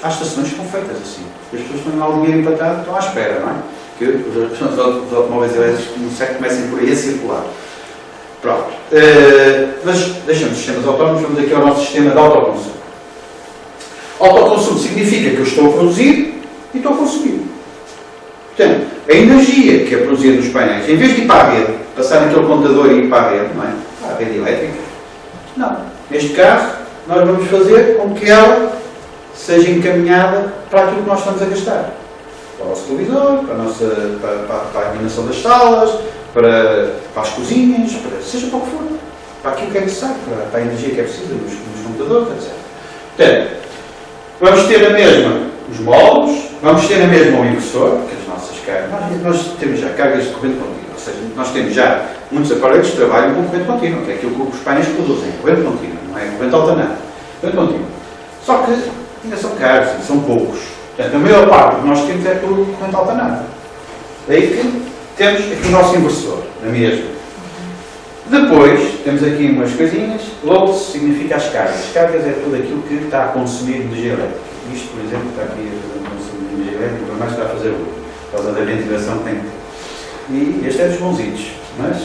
Há estações que são feitas assim. As pessoas estão lá o dinheiro empatado, estão à espera, não é? Que os automóveis elétricos comecem por aí a circular. Pronto. Mas deixamos os sistemas autónomos, vamos aqui ao nosso sistema de autoconsumo. Autoconsumo significa que eu estou a produzir e estou a consumir. Portanto, a energia que é produzida nos painéis, em vez de ir para a rede, passar naquele contador e ir para a rede, não é? Para a rede elétrica, não. Neste caso, nós vamos fazer com que ela seja encaminhada para aquilo que nós estamos a gastar. Para o nosso televisor, para a iluminação das salas, para as cozinhas, seja para o que for, para aquilo que é necessário, para a energia que é precisa nos computadores, etc. Portanto, vamos ter a mesma os módulos, vamos ter a mesma o inversor, porque as nossas cargas, nós temos já cargas de corrente contínua, ou seja, nós temos já muitos aparelhos que trabalham com corrente contínua, que é aquilo que os painéis produzem, corrente contínua, não é corrente alternada, corrente contínua. Só que ainda são caros, são poucos. Portanto, a maior parte que nós temos é tudo corrente alternada. Daí que temos aqui o nosso inversor, na mesma. Depois, temos aqui umas coisinhas. Loads significa as cargas. As cargas é tudo aquilo que está a consumir energia elétrica. Isto, por exemplo, está aqui a consumir energia elétrica, para mais está a fazer barulho, por causa da ventilação que tem que ter. E este é dos bonzitos, mas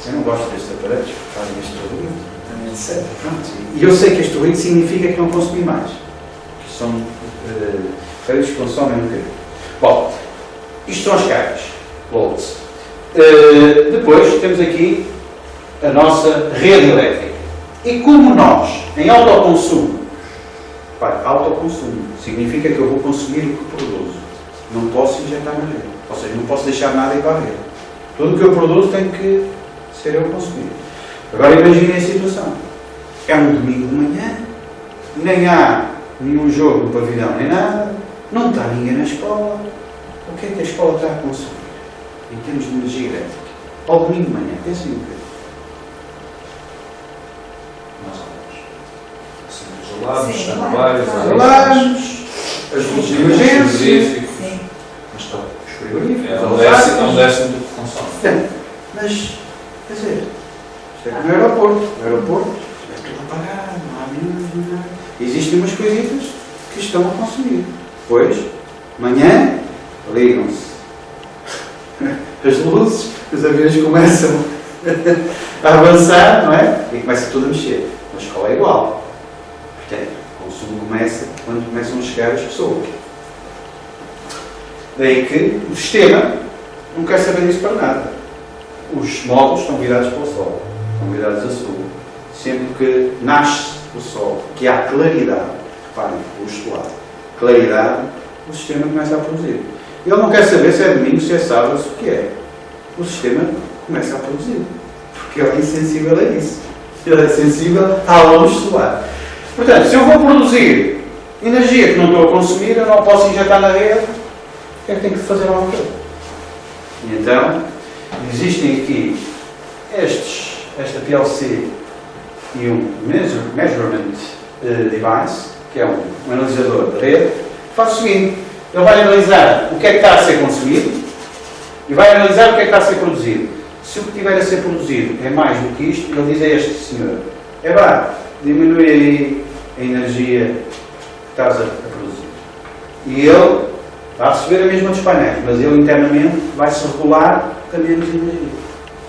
eu não gosto destes aparelhos, fazem este ruído, etc. Pronto. E eu sei que este ruído significa que não consumi mais. Que são aparelhos que consomem um bocadinho. Bom, isto são as cargas. Loads. Depois temos aqui a nossa rede elétrica. E como nós, em autoconsumo, autoconsumo significa que eu vou consumir o que produzo. Não posso injetar na rede. Ou seja, não posso deixar nada ir para a rede. Tudo o que eu produzo tem que ser eu consumido. Agora imaginem a situação. É um domingo de manhã, nem há nenhum jogo no pavilhão, nem nada, não está ninguém na escola. O que é que a escola está a consumir em termos de energia elétrica? Ao domingo de manhã, pensem um bocadinho. Isolados, Sim, trabalhos, Alarmes, as luzes de emergência, Sim. mas está os frigoríficos, é os um décimo do que consome. Mas, quer dizer, isto é como no aeroporto. No aeroporto é tudo apagado, não há nenhum nada. Existem umas coisitas que estão a consumir. Depois, amanhã, ligam-se as luzes, os aviões começam a avançar, não é? E começa tudo a mexer. Na escola é igual. Portanto, o consumo começa quando começam a chegar as pessoas. Daí que o sistema não quer saber disso para nada. Os módulos estão virados para o Sol, estão virados a sul. Sempre que nasce o Sol, que há claridade, reparem, o estuário, claridade, o sistema começa a produzir. Ele não quer saber se é domingo, se é sábado, se o que é. O sistema começa a produzir, porque ele é insensível a isso. Ele é sensível à luz solar. Portanto, se eu vou produzir energia que não estou a consumir, eu não posso injetar na rede, o que é que tenho que fazer alguma coisa? E então, existem aqui esta PLC e um Measurement Device, que é um analisador de rede, que faz o seguinte: ele vai analisar o que é que está a ser consumido e vai analisar o que é que está a ser produzido. Se o que estiver a ser produzido é mais do que isto, ele diz a este senhor: diminui aí a energia que estás a produzir. E ele vai receber a mesma dos painéis, mas ele internamente vai se regular a menos energia.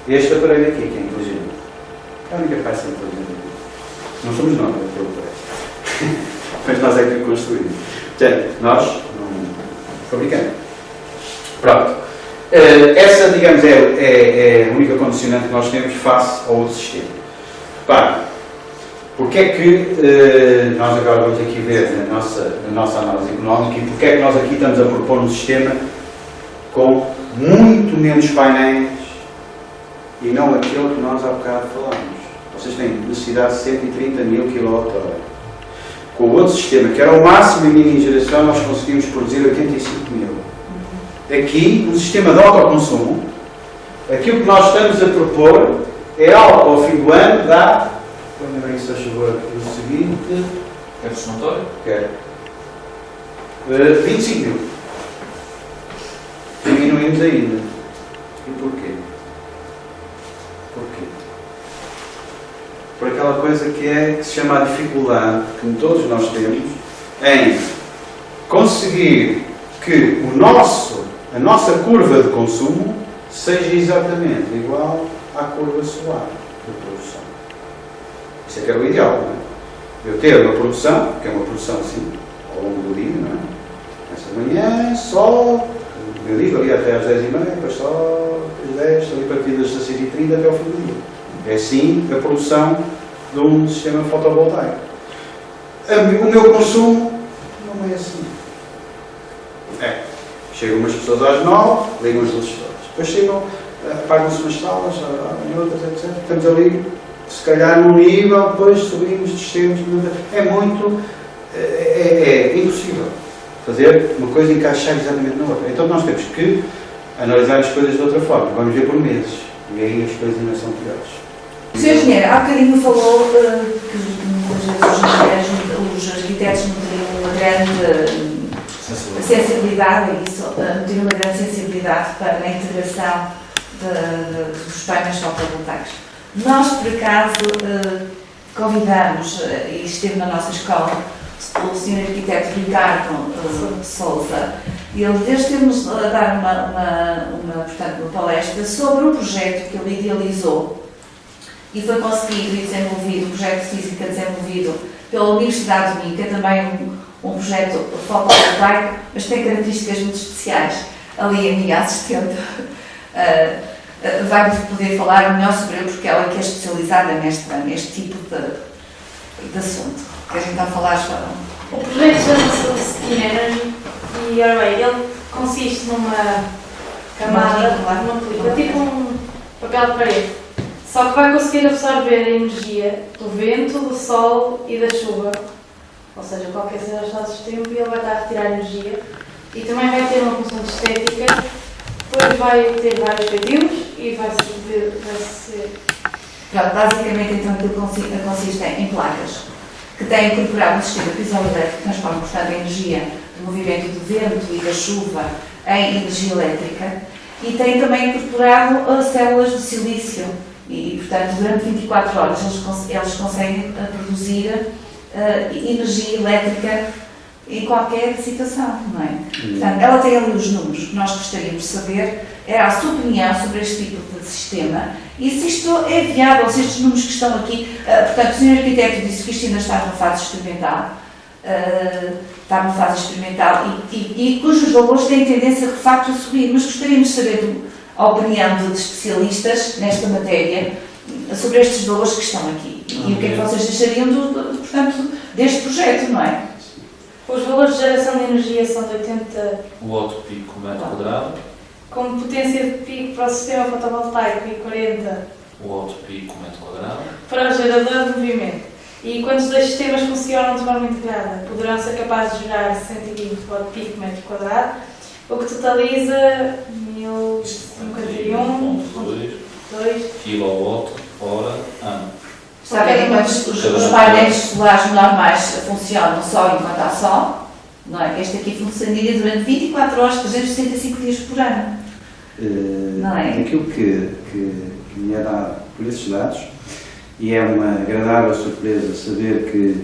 Este aparelho aqui, que é inteligente, é a única peça inteligente aqui. Não somos nós, é o aparelho. Mas nós é que o construímos. Portanto, nós não fabricamos. Pronto. Essa, digamos, é a única condicionante que nós temos face ao outro sistema. Repare, porque é que nós agora vamos aqui ver na nossa análise económica e porque é que nós aqui estamos a propor um sistema com muito menos painéis e não aquele que nós há bocado falámos. Vocês têm necessidade de 130 mil kWh. Com o outro sistema, que era o máximo em mini geração, nós conseguimos produzir 85 mil. Aqui, no sistema de autoconsumo, aquilo que nós estamos a propor é algo ao fim do ano dá, quando é isso a favor, o seguinte, É do somatório? quer 25 mil. Diminuímos ainda. E porquê? Porquê? Por aquela coisa que se chama a dificuldade que todos nós temos em conseguir que a nossa curva de consumo seja exatamente igual à curva solar de produção. Isso é que é o ideal, não é? Eu ter uma produção, que é uma produção assim, ao longo do dia, não é? Essa manhã, sol, eu digo ali até às 10h30, depois sol, às 10, ali a partir das 16h30 até ao fim do dia. É assim a produção de um sistema fotovoltaico. O meu consumo não é assim. Chegam umas pessoas às 9, ligam as luzes todas. Depois chegam, apagam-se umas salas, em outras, etc. Estamos ali, se calhar num nível, depois subimos, descemos. É muito. É impossível fazer uma coisa encaixar exatamente na outra. Então nós temos que analisar as coisas de outra forma. Vamos ver por meses. E aí as coisas ainda são piores. Sr. Engenheiro, há bocadinho falou que os arquitetos não teriam uma grande sensibilidade, não teriam uma grande sensibilidade para a integração dos painéis fotovoltaicos. Nós, por acaso, convidamos, e esteve na nossa escola, o Sr. Arquiteto Ricardo Sousa, e ele esteve-nos a dar portanto, uma palestra sobre um projeto que ele idealizou e foi conseguido e desenvolvido, um projeto de física desenvolvido pela Universidade de Minca, também um projeto fotovoltaico, mas tem características muito especiais. Ali a minha assistente vai poder falar melhor sobre ele, porque ela é que é especializada neste tipo de assunto. Querem então falar, João? O projeto chama-se Synergy e, ora bem, ele consiste camada, uma película, tipo um papel de parede. Só que vai conseguir absorver a energia do vento, do sol e da chuva. Ou seja, qualquer seja o estado do sistema, ele vai estar a retirar energia. E também vai ter uma função de estética, depois vai ter vários feitios e vai ser... Pronto, basicamente, então, aquilo consiste em placas que têm incorporado um sistema piezoelétrico que transforma, portanto, a energia do movimento do vento e da chuva em energia elétrica e tem também incorporado células de silício e, portanto, durante 24 horas eles conseguem produzir energia elétrica em qualquer situação, não é? Portanto, ela tem ali os números que nós gostaríamos de saber, era a sua opinião sobre este tipo de sistema e se isto é viável, se estes números que estão aqui, portanto, o Sr. Arquiteto disse que isto ainda está numa fase experimental, e cujos valores têm tendência, de facto, a subir, mas gostaríamos de saber a opinião de especialistas nesta matéria sobre estes valores que estão aqui e o que é que vocês achariam, portanto, deste projeto, não é? Os valores de geração de energia são de 80 Watt pico metro quadrado. com potência de pico para o sistema fotovoltaico e 40 Watt pico metro quadrado. para o gerador de movimento. E quando os dois sistemas funcionam de forma integrada, poderão ser capazes de gerar 120 Watt pico metro quadrado, o que totaliza 1051,2 kW hora ano. Está a ver enquanto os painéis solares normais funcionam só enquanto há sol, não é? Este aqui funcionaria durante 24 horas, 365 dias por ano. Não é? Aquilo que me é dado por esses dados, e é uma agradável surpresa saber que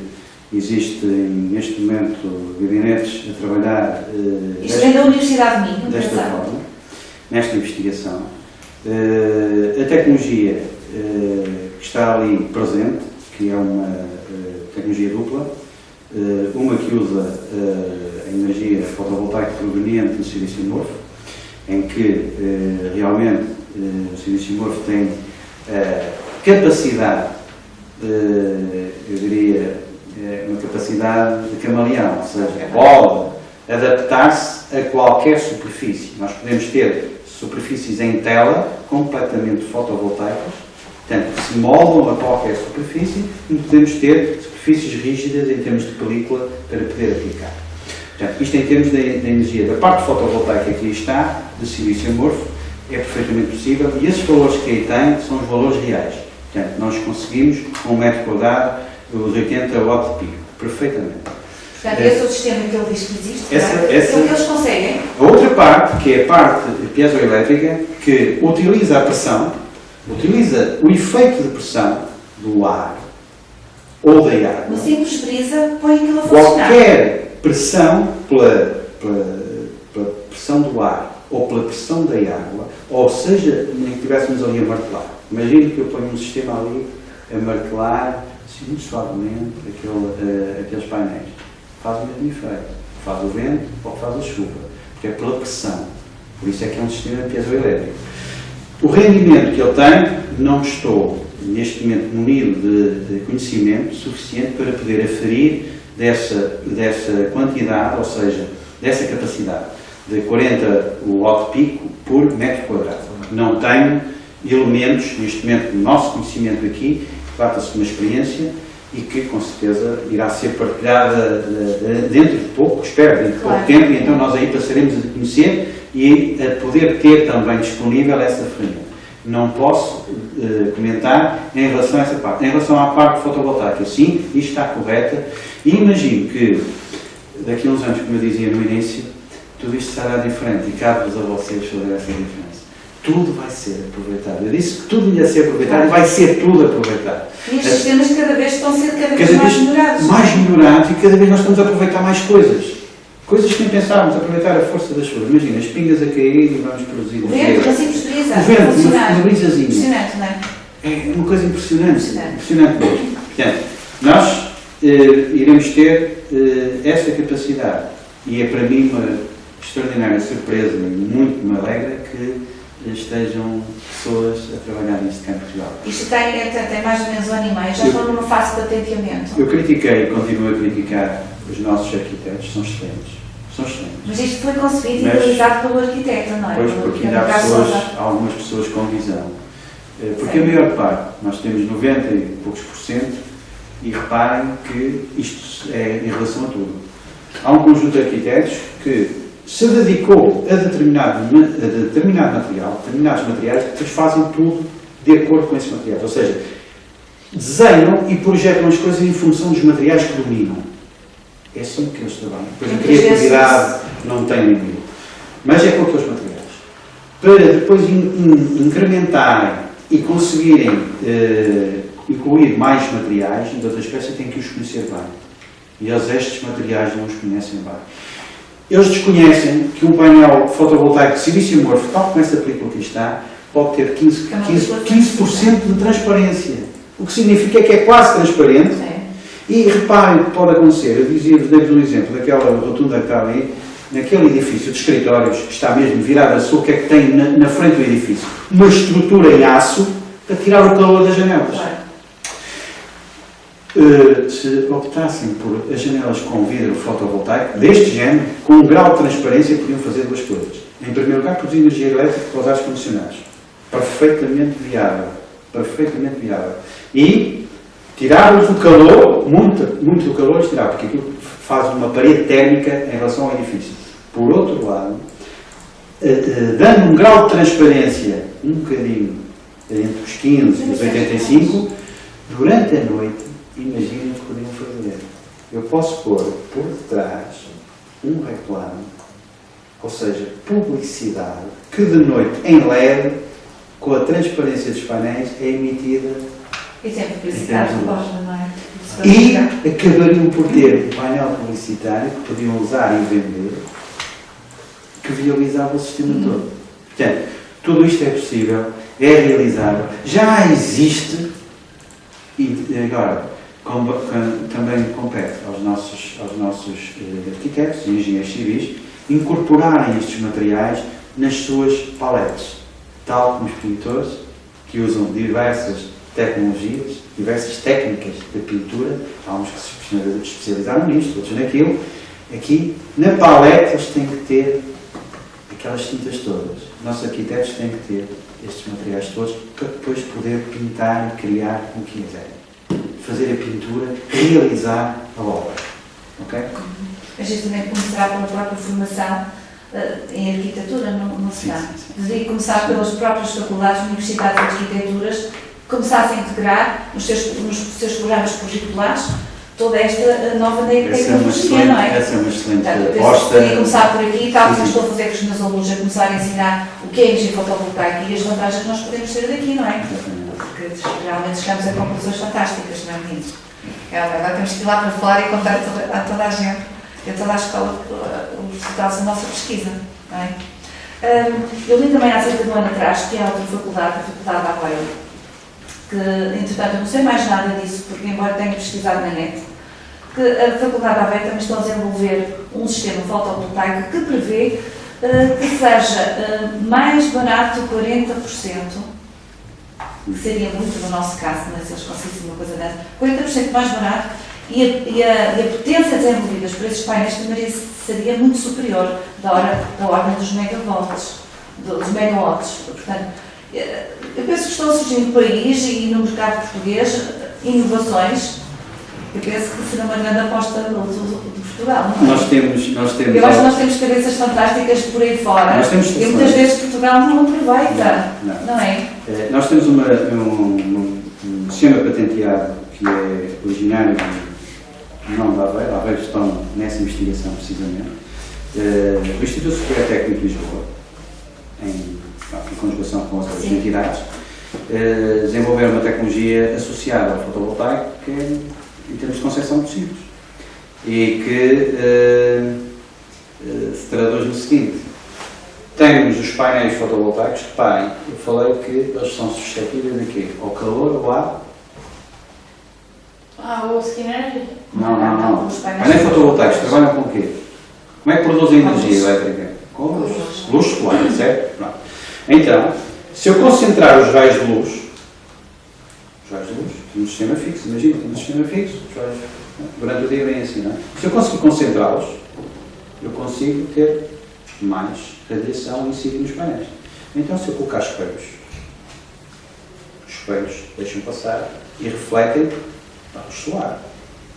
existem neste momento gabinetes a trabalhar isto vem da Universidade de Minho, desta forma, nesta investigação. A tecnologia que está ali presente, que é uma tecnologia dupla, uma que usa a energia fotovoltaica proveniente do silício amorfo, em que realmente o silício amorfo tem capacidade, eu diria, uma capacidade de camaleão, ou seja, pode adaptar-se a qualquer superfície. Nós podemos ter superfícies em tela completamente fotovoltaicas, portanto, que se moldam a qualquer superfície, e podemos ter superfícies rígidas em termos de película para poder aplicar. Portanto, isto em termos da energia da parte fotovoltaica que aí está, de silício amorfo, é perfeitamente possível e esses valores que aí tem são os valores reais. Portanto, nós conseguimos, com 1 metro quadrado, os 80 Watt pico, perfeitamente. Portanto, esse é o sistema que ele diz que existe, essa, o que eles conseguem. A outra parte, que é a parte piezoelétrica, que utiliza a pressão, utiliza o efeito de pressão do ar ou da água. Uma simples brisa põe aquilo a funcionar. Qualquer pressão pela pressão do ar ou pela pressão da água, ou seja, nem que estivéssemos ali a martelar. Imagine que eu ponho um sistema ali a martelar assim, muito suavemente aqueles painéis. Faz o mesmo efeito. Faz o vento ou faz a chuva. Porque é pela pressão. Por isso é que é um sistema piezoelétrico. O rendimento que eu tenho, não estou neste momento munido de conhecimento suficiente para poder aferir dessa quantidade, ou seja, dessa capacidade de 40 Watt pico por metro quadrado. Não tenho elementos, neste momento, no nosso conhecimento aqui, que trata-se de uma experiência e que, com certeza, irá ser partilhada dentro de pouco, espero, dentro de pouco tempo, e então nós aí passaremos a conhecer e a poder ter também disponível essa ferramenta. Não posso comentar em relação a essa parte. Em relação à parte fotovoltaica, sim, isto está correta, e imagino que daqui a uns anos, como eu dizia no início, tudo isto será diferente e cabe-vos a vocês fazer essa diferença. Tudo vai ser aproveitado. Eu disse que tudo ia ser aproveitado e vai ser tudo aproveitado. E os sistemas cada vez estão a ser cada vez mais melhorados. Mais melhorados e cada vez nós estamos a aproveitar mais coisas. Coisas que nem pensávamos, aproveitar a força das chuvas. Imagina, as pingas a cair e vamos produzir. O vento, uma simples brisa. O vento, uma brisazinha. Impressionante, não é? É uma coisa impressionante. Impressionante mesmo. Portanto, nós iremos ter esta capacidade. E é para mim uma extraordinária surpresa e muito me alegra que estejam pessoas a trabalhar neste campo de obra. Isto tem mais ou menos um ano e meio, já estão numa fase de patenteamento. Eu critiquei e continuo a criticar os nossos arquitetos, são excelentes. São excelentes. Mas isto foi concebido e Mas- realizado pelo arquiteto, não é? Pois, Pelo porque ainda há arquiteto pessoas, Sousa. há algumas pessoas com visão. Porque a maior parte, nós temos 90 e poucos por cento, e reparem que isto é em relação a tudo. Há um conjunto de arquitetos que se dedicou a determinado material, determinados materiais, que depois fazem tudo de acordo com esse material. Ou seja, desenham e projetam as coisas em função dos materiais que dominam. É assim que eles trabalham. Depois a Muitas criatividade não tem limite. Mas é com aqueles materiais. Para depois incrementarem e conseguirem incluir mais materiais, de outra espécie, têm que os conhecer bem. E eles estes materiais não os conhecem bem. Eles desconhecem que um painel fotovoltaico de silício amorfo, tal como essa película que está, pode ter 15% de transparência. O que significa que é quase transparente. É. E reparem o que pode acontecer. Eu dizia-vos, dei-vos um exemplo daquela rotunda que está ali, naquele edifício de escritórios, que está mesmo virado a sul, o que é que tem na frente do edifício? Uma estrutura em aço para tirar o calor das janelas. Claro. Se optassem por as janelas com vidro fotovoltaico, deste género, com um grau de transparência, podiam fazer duas coisas. Em primeiro lugar, produzir energia elétrica para os ares condicionados. Perfeitamente viável. Perfeitamente viável. E tirar-vos o calor, muito do calor, tirar, porque aquilo faz uma parede térmica em relação ao edifício. Por outro lado, dando um grau de transparência um bocadinho entre os 15 e os 85, durante a noite, imaginem o que podiam fazer. Eu posso pôr por detrás um reclame, ou seja, publicidade, que de noite, em LED, com a transparência dos painéis, é emitida Isso é publicidade de loja, não é? e acabariam por ter um painel publicitário que podiam usar e vender, que viabilizava o sistema todo. Portanto, tudo isto é possível, é realizável, já existe e agora também compete aos nossos arquitetos e engenheiros civis incorporarem estes materiais nas suas paletes, tal como os pintores que usam diversas tecnologias, diversas técnicas de pintura, há uns que se especializaram nisto, outros naquilo. Aqui, na palete, eles têm que ter aquelas tintas todas. Os nossos arquitetos têm que ter estes materiais todos para depois poder pintar e criar o que quiserem. Fazer a pintura, realizar a obra. Ok? Mas justamente começará pela própria formação em arquitetura, não será? Deveria começar pelas próprias faculdades, universidades de arquiteturas, começassem a integrar nos seus programas curriculares toda esta nova tecnologia, não é? Essa é uma excelente Portanto, aposta. eu começar por aqui, tal como estou a fazer com os meus alunos, a começar a ensinar o que é energia fotovoltaica e as vantagens que nós podemos ter daqui, não é? Porque realmente chegamos a conclusões fantásticas, não é, meninos? Agora temos que ir lá para fora e contar a toda a gente, a toda a escola, os resultados da nossa pesquisa, não é? Eu li também há cerca de um ano atrás que há outra faculdade, a Faculdade de Aveiro, que, entretanto, eu não sei mais nada disso, porque embora tenha pesquisado na net, que a Faculdade de Aveiro também está a desenvolver um sistema fotovoltaico que prevê que seja mais barato 40%, que seria muito no nosso caso, mas se eles conseguissem uma coisa dessa, 40% mais barato, e a potência desenvolvida por esses painéis também seria muito superior da ordem dos megavolts, dos megawatts. Portanto, eu penso que estão a surgir no país e no mercado português inovações. Eu penso que será uma grande aposta de Portugal, não é? Nós temos Eu acho que nós temos cabeças fantásticas por aí fora e muitas vezes Portugal não aproveita, não é? Nós temos um sistema patenteado que é originário não da Aveiro, a Aveiro estão nessa investigação precisamente, do Instituto Superior Técnico de Lisboa, em conjugação com outras entidades, desenvolveram uma tecnologia associada ao fotovoltaico que é, em termos de concepção, muito simples e que se traduz no seguinte: temos os painéis fotovoltaicos, reparem, eu falei que eles são suscetíveis a quê? Ao calor ou à... o Skinner? Não. Os painéis fotovoltaicos trabalham com o quê? Como é que produzem energia elétrica? Com luz solar, certo? Pronto. Então, se eu concentrar os raios de luz, um sistema fixo, imagina, um sistema fixo, durante o dia vem assim, não é? Se eu conseguir concentrá-los, eu consigo ter mais radiação incide nos painéis. Então, se eu colocar espelhos, os espelhos deixam passar e refletem a luz solar.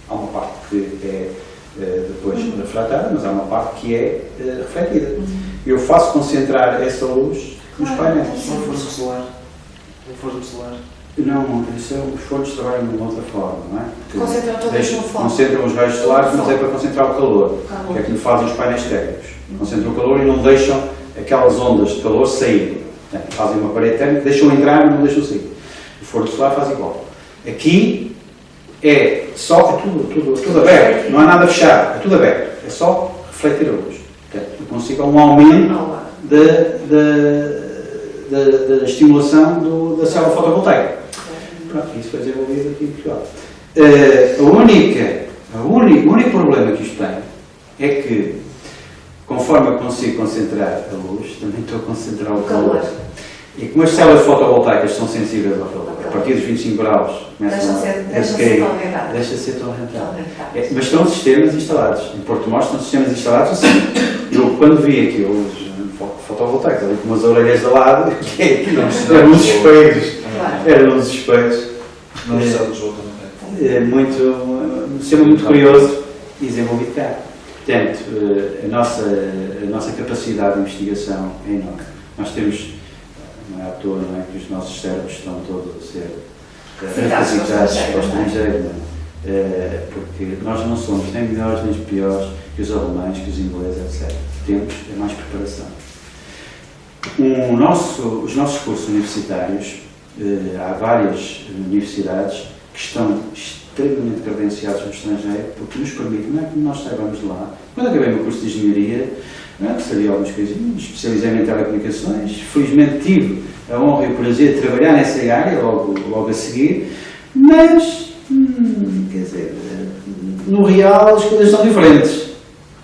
Há uma parte que é depois refratada, mas há uma parte que é refletida. Eu faço concentrar essa luz nos painéis. Uma força solar. Uma força solar. Não, isso é, os fornos trabalham de uma outra forma, não é? Concentram todos no foco. Concentram os raios solares, mas é para concentrar o calor. Que é aquilo que fazem os painéis térmicos. Concentram o calor e não deixam aquelas ondas de calor sair. Fazem uma parede térmica, deixam entrar e não deixam sair. O forno solar faz igual. Aqui é só, tudo aberto, não há nada fechado, é tudo aberto. É só refletir a luz. Portanto, eu consigo um aumento da estimulação da célula fotovoltaica. Pronto, isso foi desenvolvido aqui em Portugal. O único problema que isto tem é que, conforme eu consigo concentrar a luz, também estou a concentrar o calor. E como as células fotovoltaicas são sensíveis ao calor, a partir dos 25 graus começam a deixa de ser tão rentável. Mas estão sistemas instalados. Em Porto Mós estão sistemas instalados assim. Eu, quando vi aquilo, fotovoltaicos, ali com umas orelhas de lado, eram uns espelhos. Eram uns espelhos. Na Universidade de Lisboa também. Um sistema muito curioso e desenvolvido cá. Portanto, a nossa capacidade de investigação é enorme. Nós temos, não é à toa, não é, que os nossos cérebros estão todos a ser requisitados para o estrangeiro, porque nós não somos nem melhores nem piores que os alemães, que os ingleses, etc. Temos mais preparação. Os nossos cursos universitários, há várias universidades que estão extremamente credenciados no estrangeiro, porque nos permite, não é que nós saibamos de lá. Quando acabei o meu curso de engenharia, sabia algumas coisinhas, especializei-me em telecomunicações, felizmente tive a honra e o prazer de trabalhar nessa área logo a seguir, mas, quer dizer, no real as coisas são diferentes.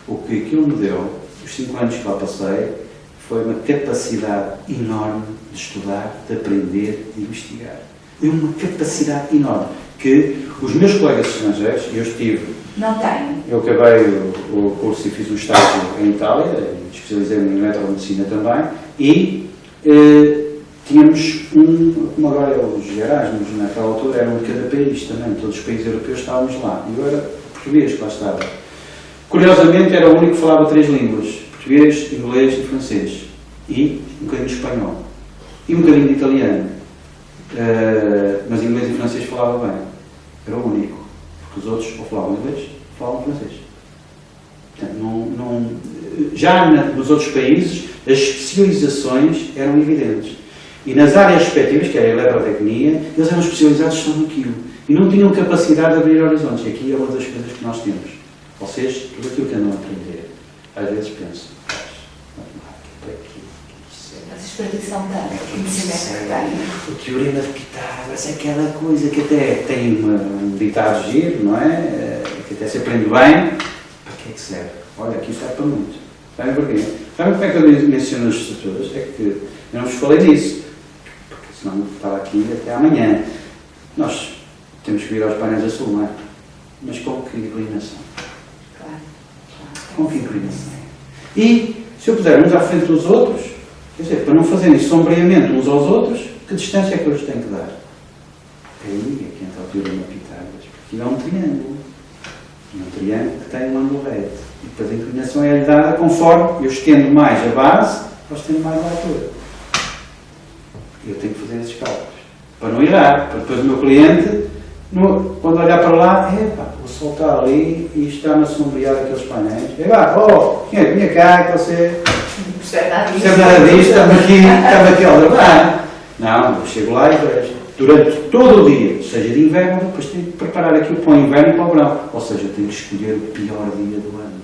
O que aquilo me deu, os 5 anos que lá passei, foi uma capacidade enorme de estudar, de aprender, de investigar. Foi uma capacidade enorme que os meus colegas estrangeiros, eu estive... Não tenho. Eu acabei o curso e fiz um estágio em Itália, especializei-me em eletromedicina também, e tínhamos como agora é os Erasmus, naquela altura eram de cada país também, todos os países europeus estávamos lá, e eu era português que lá estava. Curiosamente era o único que falava 3 línguas, português, inglês e francês, e um bocadinho de espanhol, e um bocadinho de italiano, mas inglês e francês falava bem, era o único, porque os outros ou falavam inglês ou falavam francês. Portanto, já nos outros países as especializações eram evidentes, e nas áreas respectivas, que era a eletrotecnia, eles eram especializados só naquilo, e não tinham capacidade de abrir horizontes, e aqui é uma das coisas que nós temos. Vocês, tudo aquilo que andam a aprender, às vezes pensam, para aqui, Mas desperdiçam tanto conhecimento que têm. o teorema de Pitágoras é aquela coisa que até tem um ditado giro, não é? Que até se aprende bem. Para que é que serve? Olha, aqui serve para muito. Sabem porquê? Sabem como é que eu menciono as estruturas? É que eu não vos falei disso, porque senão eu estava aqui até amanhã. Nós temos que vir aos painéis azul, não é? Mas com que inclinação? Com que inclinação? E, se eu puser uns à frente dos outros, quer dizer, para não fazerem sombreamento uns aos outros, que distância é que eu lhes tenho que dar? É aí que entra o teorema de Pitágoras, porque é um triângulo. Um triângulo que tem um ângulo reto. E depois a inclinação é dada conforme eu estendo mais a base, ou estendo mais a altura. Eu tenho que fazer esses cálculos. Para não errar, para depois o meu cliente, quando olhar para lá, o sol está ali e está-me a sombrear aqueles painéis. Vinha cá, que você Não percebe nada disso. não percebe nada disto, estava aqui a trabalhar. Não, eu chego lá e vejo. Durante todo o dia, seja de inverno, depois tenho que preparar aquilo para o inverno e para o verão. Ou seja, eu tenho que escolher o pior dia do ano.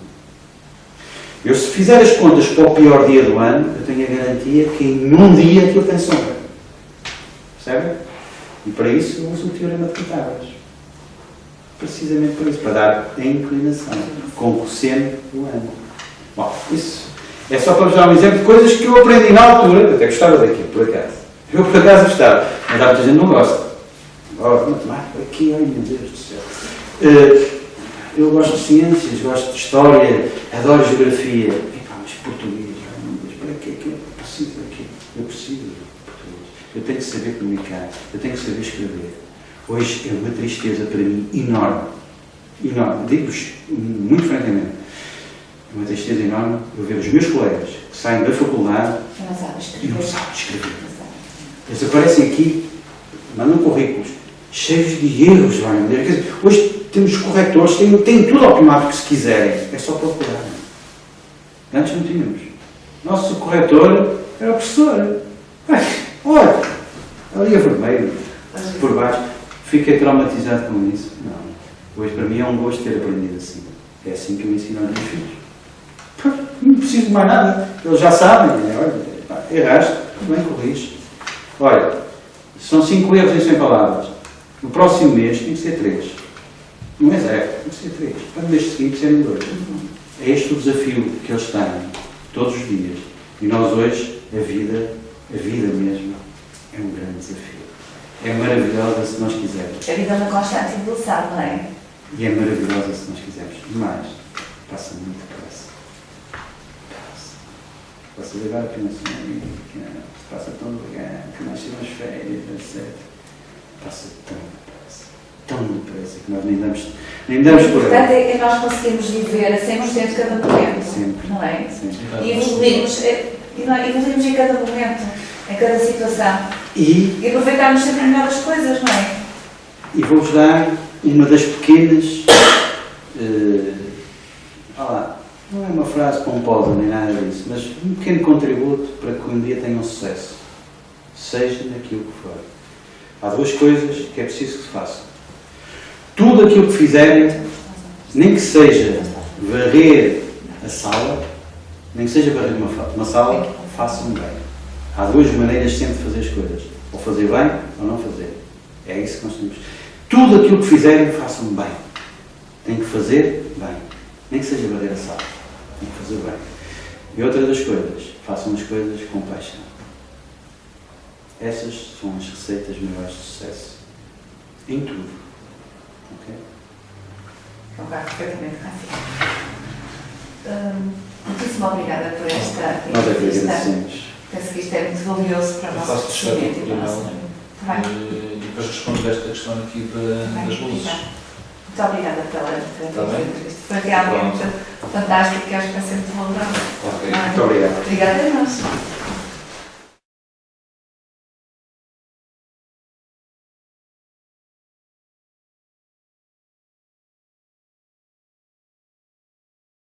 Eu, se fizer as contas para o pior dia do ano, eu tenho a garantia que em um dia aquilo tem sombra. Percebem? E para isso eu uso o teorema de Pitágoras. Precisamente para isso, para dar a inclinação, com o cosseno do ângulo. Bom, isso é só para vos dar um exemplo de coisas que eu aprendi na altura, eu até gostava daquilo, por acaso. Eu por acaso gostava, mas há muita gente que não gosta. Agora, matemática, aqui, ai meu Deus do céu. eu gosto de ciências, gosto de história, adoro geografia. Epá, mas português, mas para que é que eu preciso daquilo? Eu preciso de português. Eu tenho que saber comunicar, eu tenho que saber escrever. Hoje é uma tristeza para mim enorme. Enorme. Digo-vos muito francamente. É uma tristeza enorme eu ver os meus colegas que saem da faculdade e não sabem escrever. Eles aparecem aqui, mandam currículos cheios de erros, vai me dizer. Hoje temos corretores, têm tudo automático se quiserem. É só procurar. Antes não tínhamos. Nosso corretor era o professor. Olha, ali é vermelho, por baixo. Fiquei traumatizado com isso. Não. Hoje para mim é um gosto ter aprendido assim. É assim que eu ensino aos meus filhos. Não preciso de mais nada. Eles já sabem. Olha, erraste, bem corrige. Olha, são 5 erros em 100 palavras. No próximo mês tem que ser 3. Não é 0, tem que ser 3. Para o mês seguinte serem 2. É este o desafio que eles têm todos os dias. E nós hoje, a vida mesmo, é um grande desafio. É maravilhosa se nós quisermos. A vida é uma constante evolução, não é? E é maravilhosa se nós quisermos. Mas passa muito depressa. Passa devagar a pensão, passa tão devagar, que nós temos férias, etc. Passa tão depressa que nós nem damos por Portanto, ela. é nós conseguimos viver a 100% cada momento, Sempre. não é? Sempre. E evoluímos em cada momento, em cada situação. E aproveitarmos sempre melhor as coisas, não é? E vou-vos dar uma das pequenas. Não é uma frase pomposa nem nada disso, mas um pequeno contributo para que um dia tenham sucesso. Seja naquilo que for. Há 2 coisas que é preciso que se façam. Tudo aquilo que fizerem, nem que seja varrer a sala, nem que seja varrer uma sala, façam bem. Há 2 maneiras sempre de fazer as coisas. Ou fazer bem ou não fazer. É isso que nós temos. Tudo aquilo que fizerem, façam bem. Tem que fazer bem. Nem que seja varrer a sala. Tem que fazer bem. E outra das coisas, façam as coisas com paixão. Essas são as receitas maiores de sucesso. Em tudo. Ok? Concordo perfeitamente consigo. Muitíssimo obrigada por esta Nós é que entrevista. agradecemos. Penso que isto é muito valioso para o Eu nosso faço chegar crescimento e por para o nosso e-mail. trabalho. Tá bem? E depois respondo esta questão aqui das luzes. Muito obrigada pela Tá bem. entrevista. Foi realmente fantástico e acho que vai ser muito valoroso. Ok. Muito obrigado. Obrigada a nós.